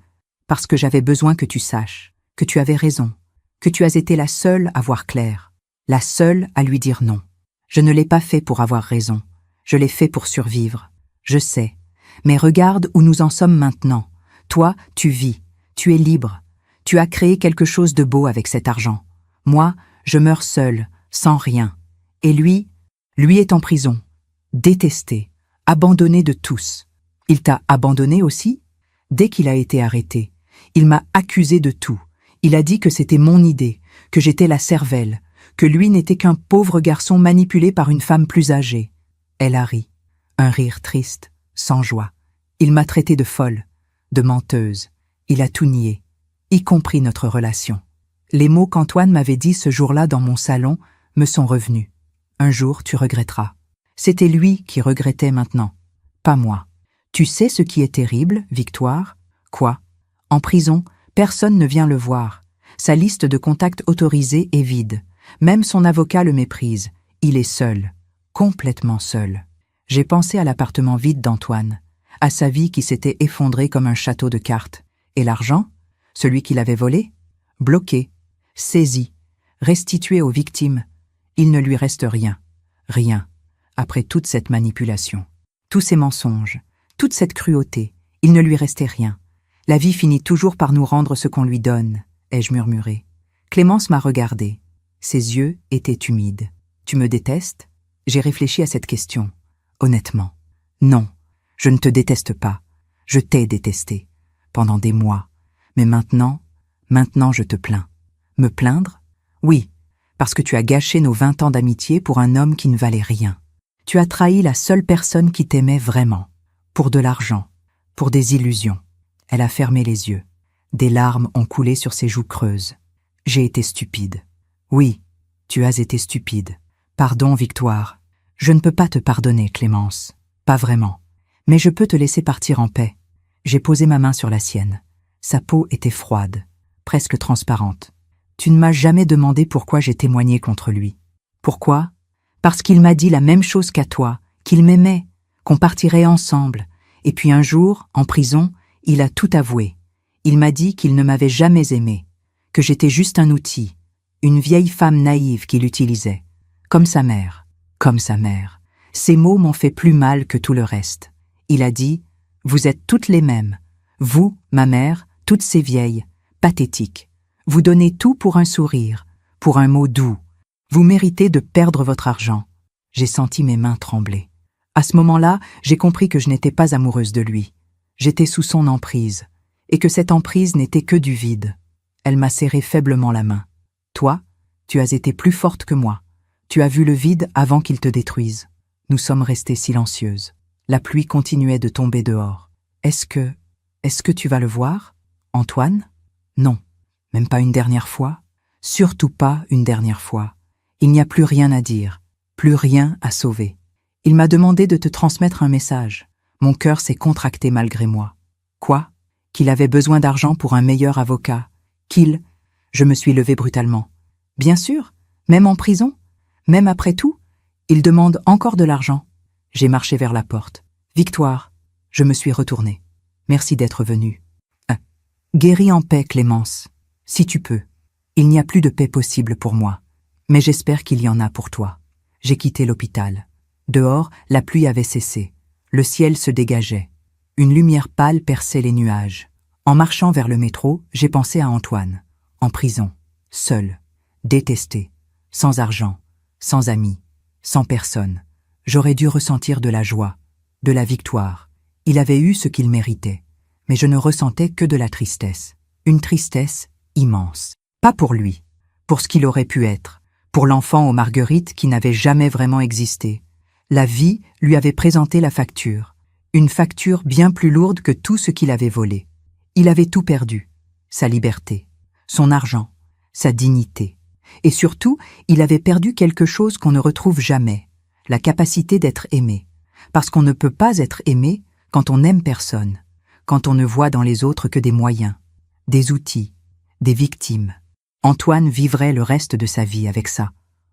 A: j'avais besoin que tu saches, que tu avais raison, que tu as été la seule à voir clair, la seule à lui dire non. Je ne l'ai pas fait pour avoir raison, je l'ai fait pour survivre. Je sais, mais regarde où nous en sommes maintenant. Toi, tu vis, tu es libre, tu as créé quelque chose de beau avec cet argent. Moi, je meurs seule, sans rien. Et lui est en prison, détesté, abandonné de tous. Il t'a abandonné aussi? Dès qu'il a été arrêté, il m'a accusé de tout. Il a dit que c'était mon idée, que j'étais la cervelle, que lui n'était qu'un pauvre garçon manipulé par une femme plus âgée. Elle a ri, un rire triste, sans joie. Il m'a traitée de folle, de menteuse. Il a tout nié, y compris notre relation. Les mots qu'Antoine m'avait dits ce jour-là dans mon salon me sont revenus. Un jour, tu regretteras. C'était lui qui regrettait maintenant, pas moi. Tu sais ce qui est terrible, Victoire? Quoi? En prison, personne ne vient le voir. Sa liste de contacts autorisés est vide. Même son avocat le méprise. Il est seul. Complètement seul. J'ai pensé à l'appartement vide d'Antoine, à sa vie qui s'était effondrée comme un château de cartes. Et l'argent? Celui qu'il avait volé? Bloqué, saisi, restitué aux victimes. Il ne lui reste rien. Rien. Après toute cette manipulation. Tous ces mensonges. Toute cette cruauté, il ne lui restait rien. La vie finit toujours par nous rendre ce qu'on lui donne, ai-je murmuré. Clémence m'a regardé. Ses yeux étaient humides. Tu me détestes? J'ai réfléchi à cette question. Honnêtement. Non, je ne te déteste pas. Je t'ai détesté. Pendant des mois. Mais maintenant je te plains. Me plaindre? Oui, parce que tu as gâché nos 20 ans d'amitié pour un homme qui ne valait rien. Tu as trahi la seule personne qui t'aimait vraiment. Pour de l'argent, pour des illusions. Elle a fermé les yeux. Des larmes ont coulé sur ses joues creuses. J'ai été stupide. Oui, tu as été stupide. Pardon, Victoire. Je ne peux pas te pardonner, Clémence. Pas vraiment. Mais je peux te laisser partir en paix. J'ai posé ma main sur la sienne. Sa peau était froide, presque transparente. Tu ne m'as jamais demandé pourquoi j'ai témoigné contre lui. Pourquoi? Parce qu'il m'a dit la même chose qu'à toi, qu'il m'aimait, qu'on partirait ensemble. Et puis un jour, en prison, il a tout avoué. Il m'a dit qu'il ne m'avait jamais aimé, que j'étais juste un outil, une vieille femme naïve qu'il utilisait. Comme sa mère, comme sa mère. Ces mots m'ont fait plus mal que tout le reste. Il a dit « Vous êtes toutes les mêmes. Vous, ma mère, toutes ces vieilles, pathétiques. Vous donnez tout pour un sourire, pour un mot doux. Vous méritez de perdre votre argent. » J'ai senti mes mains trembler. À ce moment-là, j'ai compris que je n'étais pas amoureuse de lui. J'étais sous son emprise. et que cette emprise n'était que du vide. Elle m'a serré faiblement la main. Toi, tu as été plus forte que moi. Tu as vu le vide avant qu'il te détruise. Nous sommes restées silencieuses. La pluie continuait de tomber dehors. Est-ce que tu vas le voir, Antoine? Non. Même pas une dernière fois? Surtout pas une dernière fois. Il n'y a plus rien à dire, plus rien à sauver. Il m'a demandé de te transmettre un message. Mon cœur s'est contracté malgré moi. Quoi? Qu'il avait besoin d'argent pour un meilleur avocat. Je me suis levée brutalement. Bien sûr, même en prison, même après tout, il demande encore de l'argent. J'ai marché vers la porte. Victoire, je me suis retournée. Merci d'être venue. Guéris en paix, Clémence, si tu peux. Il n'y a plus de paix possible pour moi, mais j'espère qu'il y en a pour toi. J'ai quitté l'hôpital. Dehors, la pluie avait cessé. Le ciel se dégageait. Une lumière pâle perçait les nuages. En marchant vers le métro, j'ai pensé à Antoine, en prison, seul, détesté, sans argent, sans amis, sans personne. J'aurais dû ressentir de la joie, de la victoire. Il avait eu ce qu'il méritait, mais je ne ressentais que de la tristesse. Une tristesse immense. Pas pour lui, pour ce qu'il aurait pu être, pour l'enfant aux marguerites qui n'avait jamais vraiment existé. La vie lui avait présenté la facture, une facture bien plus lourde que tout ce qu'il avait volé. Il avait tout perdu, sa liberté, son argent, sa dignité. Et surtout, il avait perdu quelque chose qu'on ne retrouve jamais, la capacité d'être aimé. Parce qu'on ne peut pas être aimé quand on n'aime personne, quand on ne voit dans les autres que des moyens, des outils, des victimes. Antoine vivrait le reste de sa vie avec ça,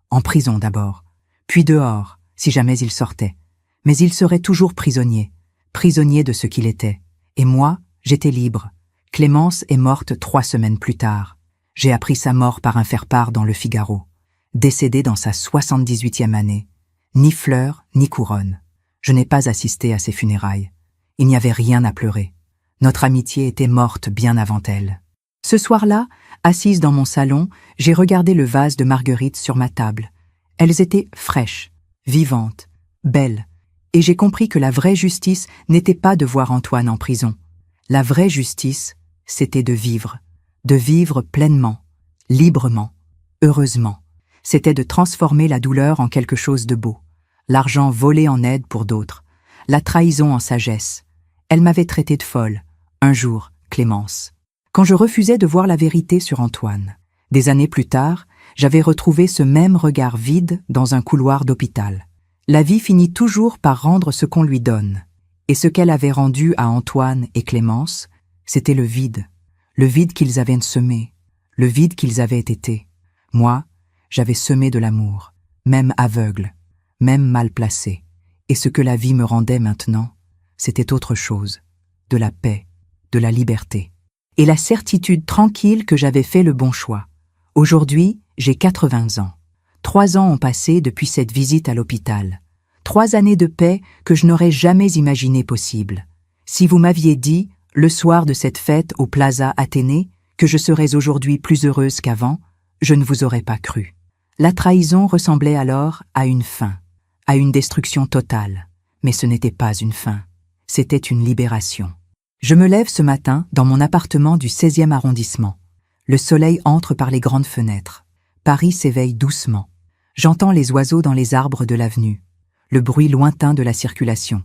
A: en prison d'abord, puis dehors, si jamais il sortait. Mais il serait toujours prisonnier, prisonnier de ce qu'il était. Et moi, j'étais libre. Clémence est morte 3 semaines plus tard. J'ai appris sa mort par un faire-part dans le Figaro. Décédée dans sa 78e année. Ni fleurs, ni couronne. Je n'ai pas assisté à ses funérailles. Il n'y avait rien à pleurer. Notre amitié était morte bien avant elle. Ce soir-là, assise dans mon salon, j'ai regardé le vase de marguerites sur ma table. Elles étaient fraîches, vivantes, belles, et j'ai compris que la vraie justice n'était pas de voir Antoine en prison. La vraie justice, c'était de vivre pleinement, librement, heureusement. C'était de transformer la douleur en quelque chose de beau, l'argent volé en aide pour d'autres, la trahison en sagesse. Elle m'avait traité de folle, un jour, Clémence. Quand je refusais de voir la vérité sur Antoine. Des années plus tard, j'avais retrouvé ce même regard vide dans un couloir d'hôpital. La vie finit toujours par rendre ce qu'on lui donne. Et ce qu'elle avait rendu à Antoine et Clémence, c'était le vide qu'ils avaient semé, le vide qu'ils avaient été. Moi, j'avais semé de l'amour, même aveugle, même mal placé. Et ce que la vie me rendait maintenant, c'était autre chose, de la paix, de la liberté. Et la certitude tranquille que j'avais fait le bon choix. Aujourd'hui, j'ai 80 ans. 3 ans ont passé depuis cette visite à l'hôpital. 3 années de paix que je n'aurais jamais imaginé possible. Si vous m'aviez dit, le soir de cette fête au Plaza Athénée, que je serais aujourd'hui plus heureuse qu'avant, je ne vous aurais pas cru. La trahison ressemblait alors à une fin, à une destruction totale. Mais ce n'était pas une fin, c'était une libération. Je me lève ce matin dans mon appartement du 16e arrondissement. Le soleil entre par les grandes fenêtres. Paris s'éveille doucement. J'entends les oiseaux dans les arbres de l'avenue. Le bruit lointain de la circulation.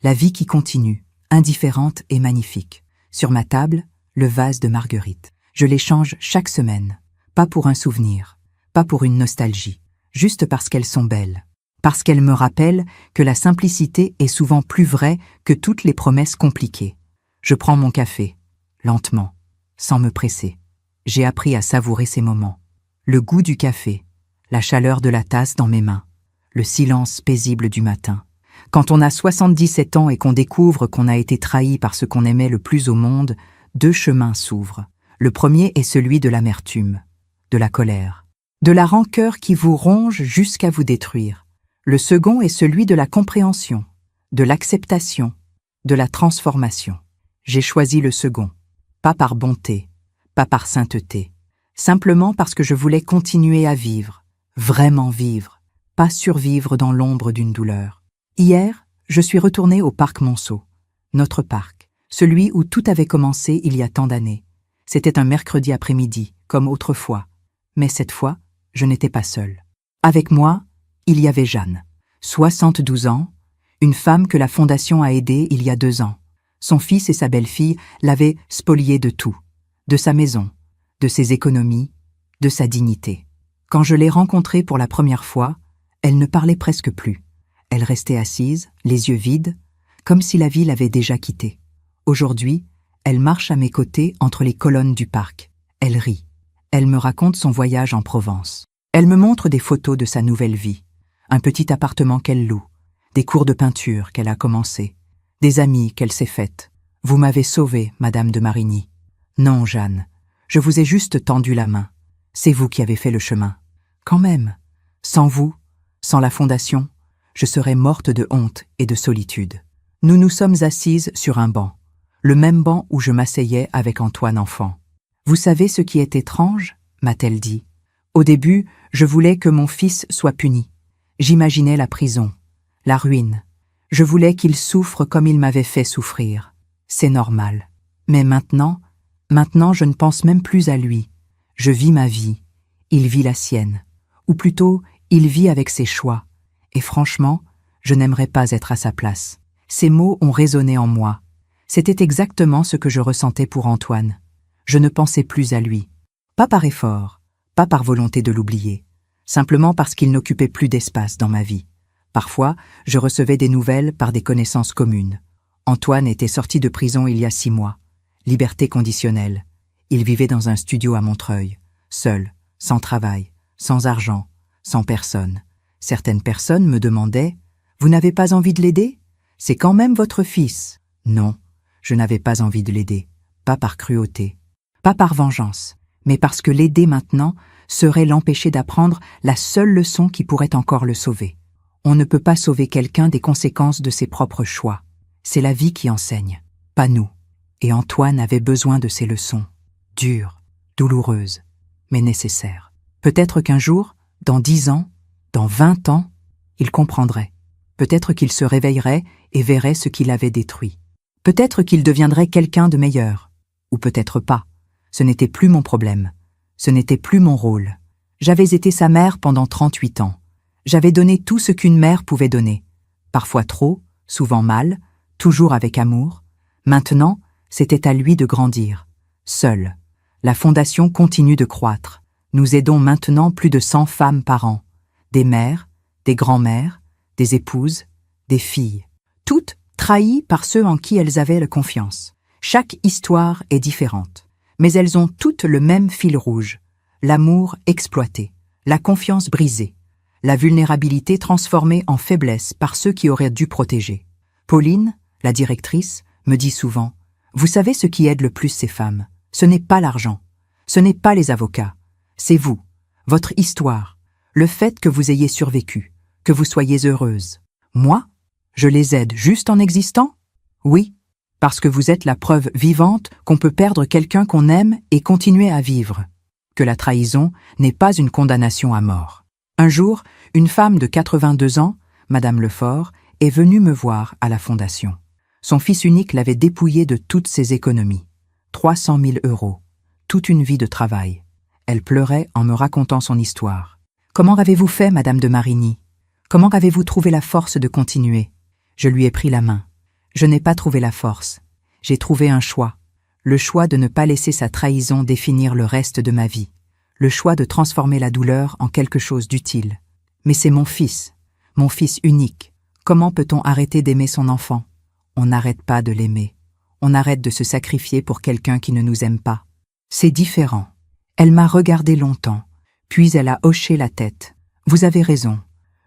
A: La vie qui continue, indifférente et magnifique. Sur ma table, le vase de marguerites. Je les change chaque semaine. Pas pour un souvenir, pas pour une nostalgie. Juste parce qu'elles sont belles. Parce qu'elles me rappellent que la simplicité est souvent plus vraie que toutes les promesses compliquées. Je prends mon café, lentement, sans me presser. J'ai appris à savourer ces moments. Le goût du café, la chaleur de la tasse dans mes mains, le silence paisible du matin. Quand on a 77 ans et qu'on découvre qu'on a été trahi par ce qu'on aimait le plus au monde, 2 chemins s'ouvrent. Le premier est celui de l'amertume, de la colère, de la rancœur qui vous ronge jusqu'à vous détruire. Le second est celui de la compréhension, de l'acceptation, de la transformation. J'ai choisi le second, pas par bonté, pas par sainteté, simplement parce que je voulais continuer à vivre, vraiment vivre, pas survivre dans l'ombre d'une douleur. Hier, je suis retournée au parc Monceau, notre parc. celui où tout avait commencé il y a tant d'années. C'était un mercredi après-midi, comme autrefois. Mais cette fois, je n'étais pas seule. Avec moi, il y avait Jeanne, 72 ans, une femme que la Fondation a aidée il y a 2 ans. Son fils et sa belle-fille l'avaient spoliée de tout, de sa maison, de ses économies, de sa dignité. Quand je l'ai rencontrée pour la première fois, elle ne parlait presque plus. Elle restait assise, les yeux vides, comme si la vie l'avait déjà quittée. Aujourd'hui, elle marche à mes côtés entre les colonnes du parc. Elle rit. Elle me raconte son voyage en Provence. Elle me montre des photos de sa nouvelle vie. Un petit appartement qu'elle loue, des cours de peinture qu'elle a commencé, des amies qu'elle s'est faites. Vous m'avez sauvée, Madame de Marigny. Non, Jeanne, je vous ai juste tendu la main. C'est vous qui avez fait le chemin. Quand même, sans vous, sans la Fondation, je serais morte de honte et de solitude. Nous nous sommes assises sur un banc, le même banc où je m'asseyais avec Antoine enfant. Vous savez ce qui est étrange, m'a-t-elle dit. Au début, je voulais que mon fils soit puni. J'imaginais la prison, la ruine. Je voulais qu'il souffre comme il m'avait fait souffrir. C'est normal. Mais maintenant, je ne pense même plus à lui. Je vis ma vie. Il vit la sienne. Ou plutôt, il vit avec ses choix. Et franchement, je n'aimerais pas être à sa place. Ces mots ont résonné en moi. C'était exactement ce que je ressentais pour Antoine. Je ne pensais plus à lui. Pas par effort, pas par volonté de l'oublier. Simplement parce qu'il n'occupait plus d'espace dans ma vie. Parfois, je recevais des nouvelles par des connaissances communes. Antoine était sorti de prison il y a 6 mois. Liberté conditionnelle. Il vivait dans un studio à Montreuil, seul, sans travail, sans argent, sans personne. Certaines personnes me demandaient « Vous n'avez pas envie de l'aider ? C'est quand même votre fils. » Non, je n'avais pas envie de l'aider, pas par cruauté, pas par vengeance, mais parce que l'aider maintenant serait l'empêcher d'apprendre la seule leçon qui pourrait encore le sauver. On ne peut pas sauver quelqu'un des conséquences de ses propres choix. C'est la vie qui enseigne, pas nous. Et Antoine avait besoin de ces leçons, dures, douloureuses, mais nécessaires. Peut-être qu'un jour, dans 10 ans, dans 20 ans, il comprendrait. Peut-être qu'il se réveillerait et verrait ce qu'il avait détruit. Peut-être qu'il deviendrait quelqu'un de meilleur. Ou peut-être pas. Ce n'était plus mon problème. Ce n'était plus mon rôle. J'avais été sa mère pendant 38 ans. J'avais donné tout ce qu'une mère pouvait donner. Parfois trop, souvent mal, toujours avec amour. Maintenant, c'était à lui de grandir. Seul. La Fondation continue de croître. Nous aidons maintenant plus de 100 femmes par an. Des mères, des grands-mères, des épouses, des filles. Toutes trahies par ceux en qui elles avaient la confiance. Chaque histoire est différente. Mais elles ont toutes le même fil rouge. L'amour exploité, la confiance brisée, la vulnérabilité transformée en faiblesse par ceux qui auraient dû protéger. Pauline, la directrice, me dit souvent « Vous savez ce qui aide le plus ces femmes ? Ce n'est pas l'argent, ce n'est pas les avocats, c'est vous, votre histoire, le fait que vous ayez survécu, que vous soyez heureuse. Moi, je les aide juste en existant ? Oui, parce que vous êtes la preuve vivante qu'on peut perdre quelqu'un qu'on aime et continuer à vivre. Que la trahison n'est pas une condamnation à mort. Un jour, une femme de 82 ans, Madame Lefort, est venue me voir à la Fondation. Son fils unique l'avait dépouillé de toutes ses économies. 300 000 €. Toute une vie de travail. Elle pleurait en me racontant son histoire. « Comment avez-vous fait, Madame de Marigny ? Comment avez-vous trouvé la force de continuer ?» Je lui ai pris la main. Je n'ai pas trouvé la force. J'ai trouvé un choix. Le choix de ne pas laisser sa trahison définir le reste de ma vie. Le choix de transformer la douleur en quelque chose d'utile. Mais c'est mon fils unique. Comment peut-on arrêter d'aimer son enfant ? On n'arrête pas de l'aimer. On arrête de se sacrifier pour quelqu'un qui ne nous aime pas. C'est différent. Elle m'a regardé longtemps, puis elle a hoché la tête. Vous avez raison.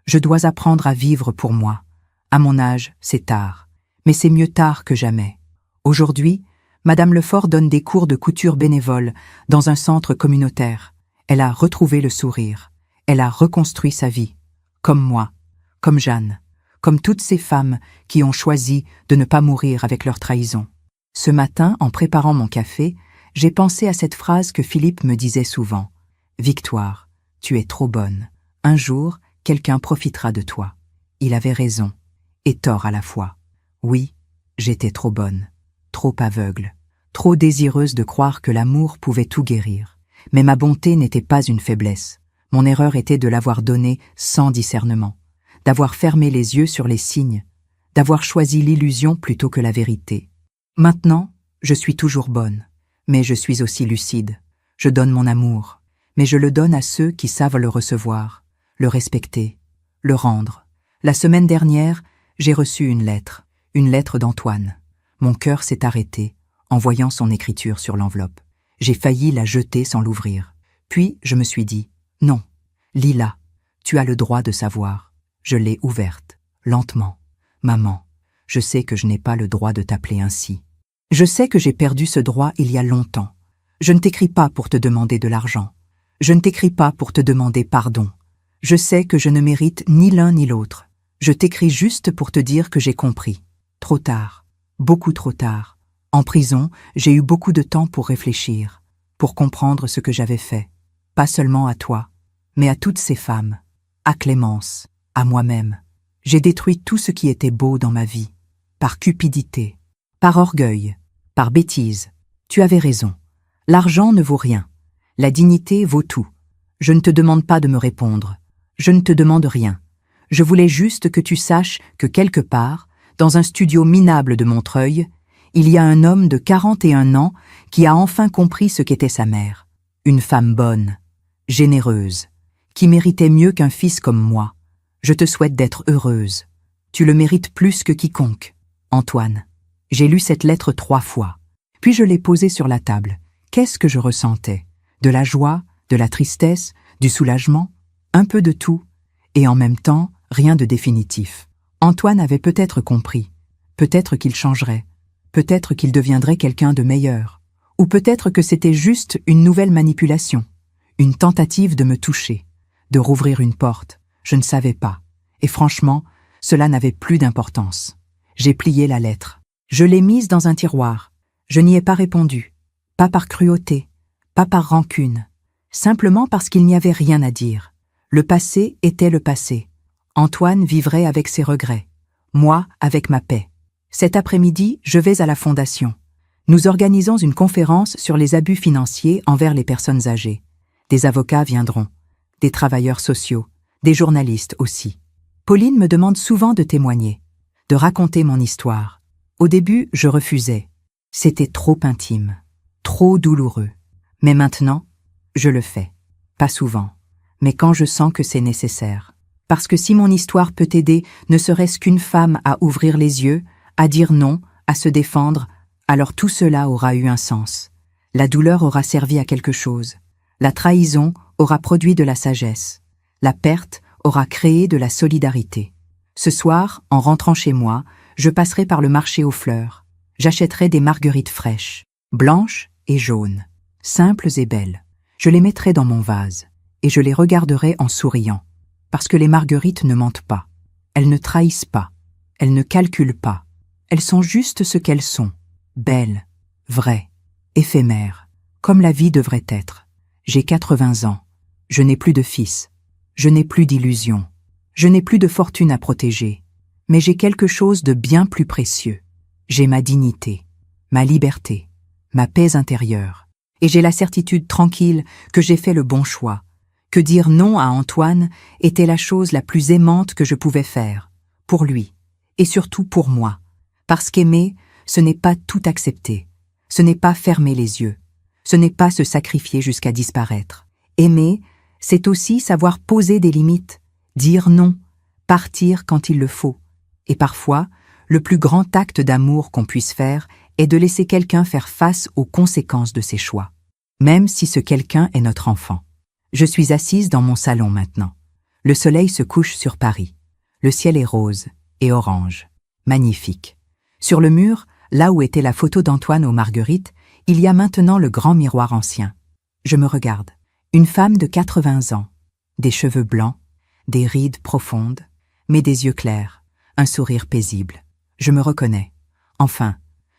A: Je dois apprendre à vivre pour moi. À mon âge, c'est tard. Mais c'est mieux tard que jamais. Aujourd'hui, Madame Lefort donne des cours de couture bénévoles dans un centre communautaire. Elle a retrouvé le sourire. Elle a reconstruit sa vie. Comme moi, comme Jeanne, comme toutes ces femmes qui ont choisi de ne pas mourir avec leur trahison. Ce matin, en préparant mon café, j'ai pensé à cette phrase que Philippe me disait souvent. « Victoire, tu es trop bonne. Un jour, quelqu'un profitera de toi. » Il avait raison, et tort à la fois. Oui, j'étais trop bonne. trop aveugle, trop désireuse de croire que l'amour pouvait tout guérir. Mais ma bonté n'était pas une faiblesse. Mon erreur était de l'avoir donnée sans discernement, d'avoir fermé les yeux sur les signes, d'avoir choisi l'illusion plutôt que la vérité. Maintenant, je suis toujours bonne, mais je suis aussi lucide. Je donne mon amour, mais je le donne à ceux qui savent le recevoir, le respecter, le rendre. La semaine dernière, j'ai reçu une lettre d'Antoine. Mon cœur s'est arrêté en voyant son écriture sur l'enveloppe. J'ai failli la jeter sans l'ouvrir. Puis je me suis dit, non, lis-la, tu as le droit de savoir. Je l'ai ouverte, lentement. Maman, je sais que je n'ai pas le droit de t'appeler ainsi. Je sais que j'ai perdu ce droit il y a longtemps. Je ne t'écris pas pour te demander de l'argent. Je ne t'écris pas pour te demander pardon. Je sais que je ne mérite ni l'un ni l'autre. Je t'écris juste pour te dire que j'ai compris. Trop tard, beaucoup trop tard. En prison, j'ai eu beaucoup de temps pour réfléchir, pour comprendre ce que j'avais fait. Pas seulement à toi, mais à toutes ces femmes, à Clémence, à moi-même. J'ai détruit tout ce qui était beau dans ma vie, par cupidité, par orgueil, par bêtise. Tu avais raison. L'argent ne vaut rien. La dignité vaut tout. Je ne te demande pas de me répondre. Je ne te demande rien. Je voulais juste que tu saches que quelque part, dans un studio minable de Montreuil, il y a un homme de 41 ans qui a enfin compris ce qu'était sa mère. Une femme bonne, généreuse, qui méritait mieux qu'un fils comme moi. Je te souhaite d'être heureuse. Tu le mérites plus que quiconque. Antoine, j'ai lu cette lettre 3 fois. Puis je l'ai posée sur la table. Qu'est-ce que je ressentais? De la joie, de la tristesse, du soulagement? Un peu de tout. Et en même temps, rien de définitif. Antoine avait peut-être compris. Peut-être qu'il changerait. Peut-être qu'il deviendrait quelqu'un de meilleur. Ou peut-être que c'était juste une nouvelle manipulation. Une tentative de me toucher, de rouvrir une porte. Je ne savais pas. Et franchement, cela n'avait plus d'importance. J'ai plié la lettre. Je l'ai mise dans un tiroir. Je n'y ai pas répondu. Pas par cruauté, pas par rancune. Simplement parce qu'il n'y avait rien à dire. Le passé était le passé. Antoine vivrait avec ses regrets. Moi, avec ma paix. Cet après-midi, je vais à la Fondation. Nous organisons une conférence sur les abus financiers envers les personnes âgées. Des avocats viendront, des travailleurs sociaux, des journalistes aussi. Pauline me demande souvent de témoigner, de raconter mon histoire. Au début, je refusais. C'était trop intime, trop douloureux. Mais maintenant, je le fais. Pas souvent, mais quand je sens que c'est nécessaire. Parce que si mon histoire peut aider, ne serait-ce qu'une femme à ouvrir les yeux, à dire non, à se défendre, alors tout cela aura eu un sens. La douleur aura servi à quelque chose. La trahison aura produit de la sagesse. La perte aura créé de la solidarité. Ce soir, en rentrant chez moi, je passerai par le marché aux fleurs. J'achèterai des marguerites fraîches, blanches et jaunes, simples et belles. Je les mettrai dans mon vase et je les regarderai en souriant. Parce que les marguerites ne mentent pas. Elles ne trahissent pas. Elles ne calculent pas. Elles sont juste ce qu'elles sont. Belles, vraies, éphémères, comme la vie devrait être. J'ai 80 ans. Je n'ai plus de fils. Je n'ai plus d'illusions. Je n'ai plus de fortune à protéger. Mais j'ai quelque chose de bien plus précieux. J'ai ma dignité, ma liberté, ma paix intérieure. Et j'ai la certitude tranquille que j'ai fait le bon choix, que dire non à Antoine était la chose la plus aimante que je pouvais faire, pour lui, et surtout pour moi. Parce qu'aimer, ce n'est pas tout accepter, ce n'est pas fermer les yeux, ce n'est pas se sacrifier jusqu'à disparaître. Aimer, c'est aussi savoir poser des limites, dire non, partir quand il le faut. Et parfois, le plus grand acte d'amour qu'on puisse faire est de laisser quelqu'un faire face aux conséquences de ses choix, même si ce quelqu'un est notre enfant. Je suis assise dans mon salon maintenant. Le soleil se couche sur Paris. Le ciel est rose et orange. Magnifique. Sur le mur, là où était la photo d'Antoine aux marguerites, il y a maintenant le grand miroir ancien. Je me regarde. Une femme de 80 ans. Des cheveux blancs, des rides profondes, mais des yeux clairs, un sourire paisible. Je me reconnais. Enfin,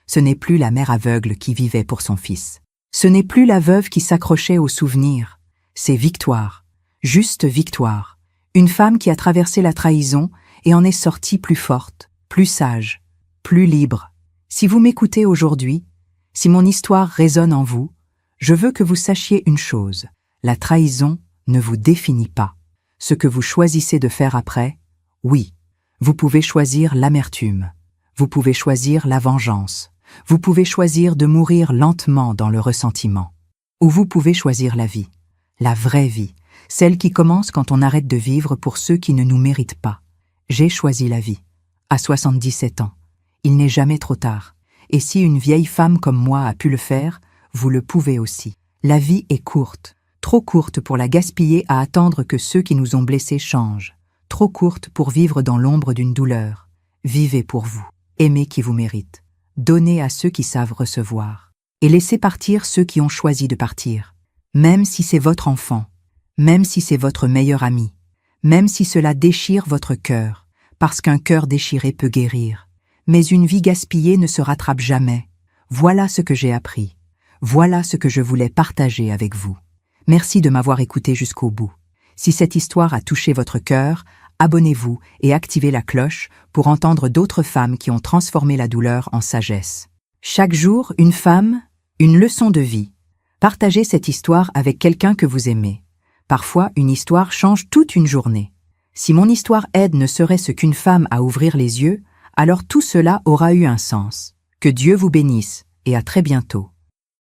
A: ce n'est plus la mère aveugle qui vivait pour son fils. Ce n'est plus la veuve qui s'accrochait aux souvenirs. C'est Victoire, juste Victoire, une femme qui a traversé la trahison et en est sortie plus forte, plus sage, plus libre. Si vous m'écoutez aujourd'hui, si mon histoire résonne en vous, je veux que vous sachiez une chose, la trahison ne vous définit pas. Ce que vous choisissez de faire après, oui, vous pouvez choisir l'amertume, vous pouvez choisir la vengeance, vous pouvez choisir de mourir lentement dans le ressentiment, ou vous pouvez choisir la vie, la vraie vie, celle qui commence quand on arrête de vivre pour ceux qui ne nous méritent pas. J'ai choisi la vie, à 77 ans. Il n'est jamais trop tard, et si une vieille femme comme moi a pu le faire, vous le pouvez aussi. La vie est courte, trop courte pour la gaspiller à attendre que ceux qui nous ont blessés changent, trop courte pour vivre dans l'ombre d'une douleur. Vivez pour vous, aimez qui vous mérite, donnez à ceux qui savent recevoir, et laissez partir ceux qui ont choisi de partir. Même si c'est votre enfant, même si c'est votre meilleur ami, même si cela déchire votre cœur, parce qu'un cœur déchiré peut guérir. Mais une vie gaspillée ne se rattrape jamais. Voilà ce que j'ai appris. Voilà ce que je voulais partager avec vous. Merci de m'avoir écouté jusqu'au bout. Si cette histoire a touché votre cœur, abonnez-vous et activez la cloche pour entendre d'autres femmes qui ont transformé la douleur en sagesse. Chaque jour, une femme, une leçon de vie. Partagez cette histoire avec quelqu'un que vous aimez. Parfois, une histoire change toute une journée. Si mon histoire aide ne serait-ce qu'une femme à ouvrir les yeux, alors tout cela aura eu un sens. Que Dieu vous bénisse et à très bientôt.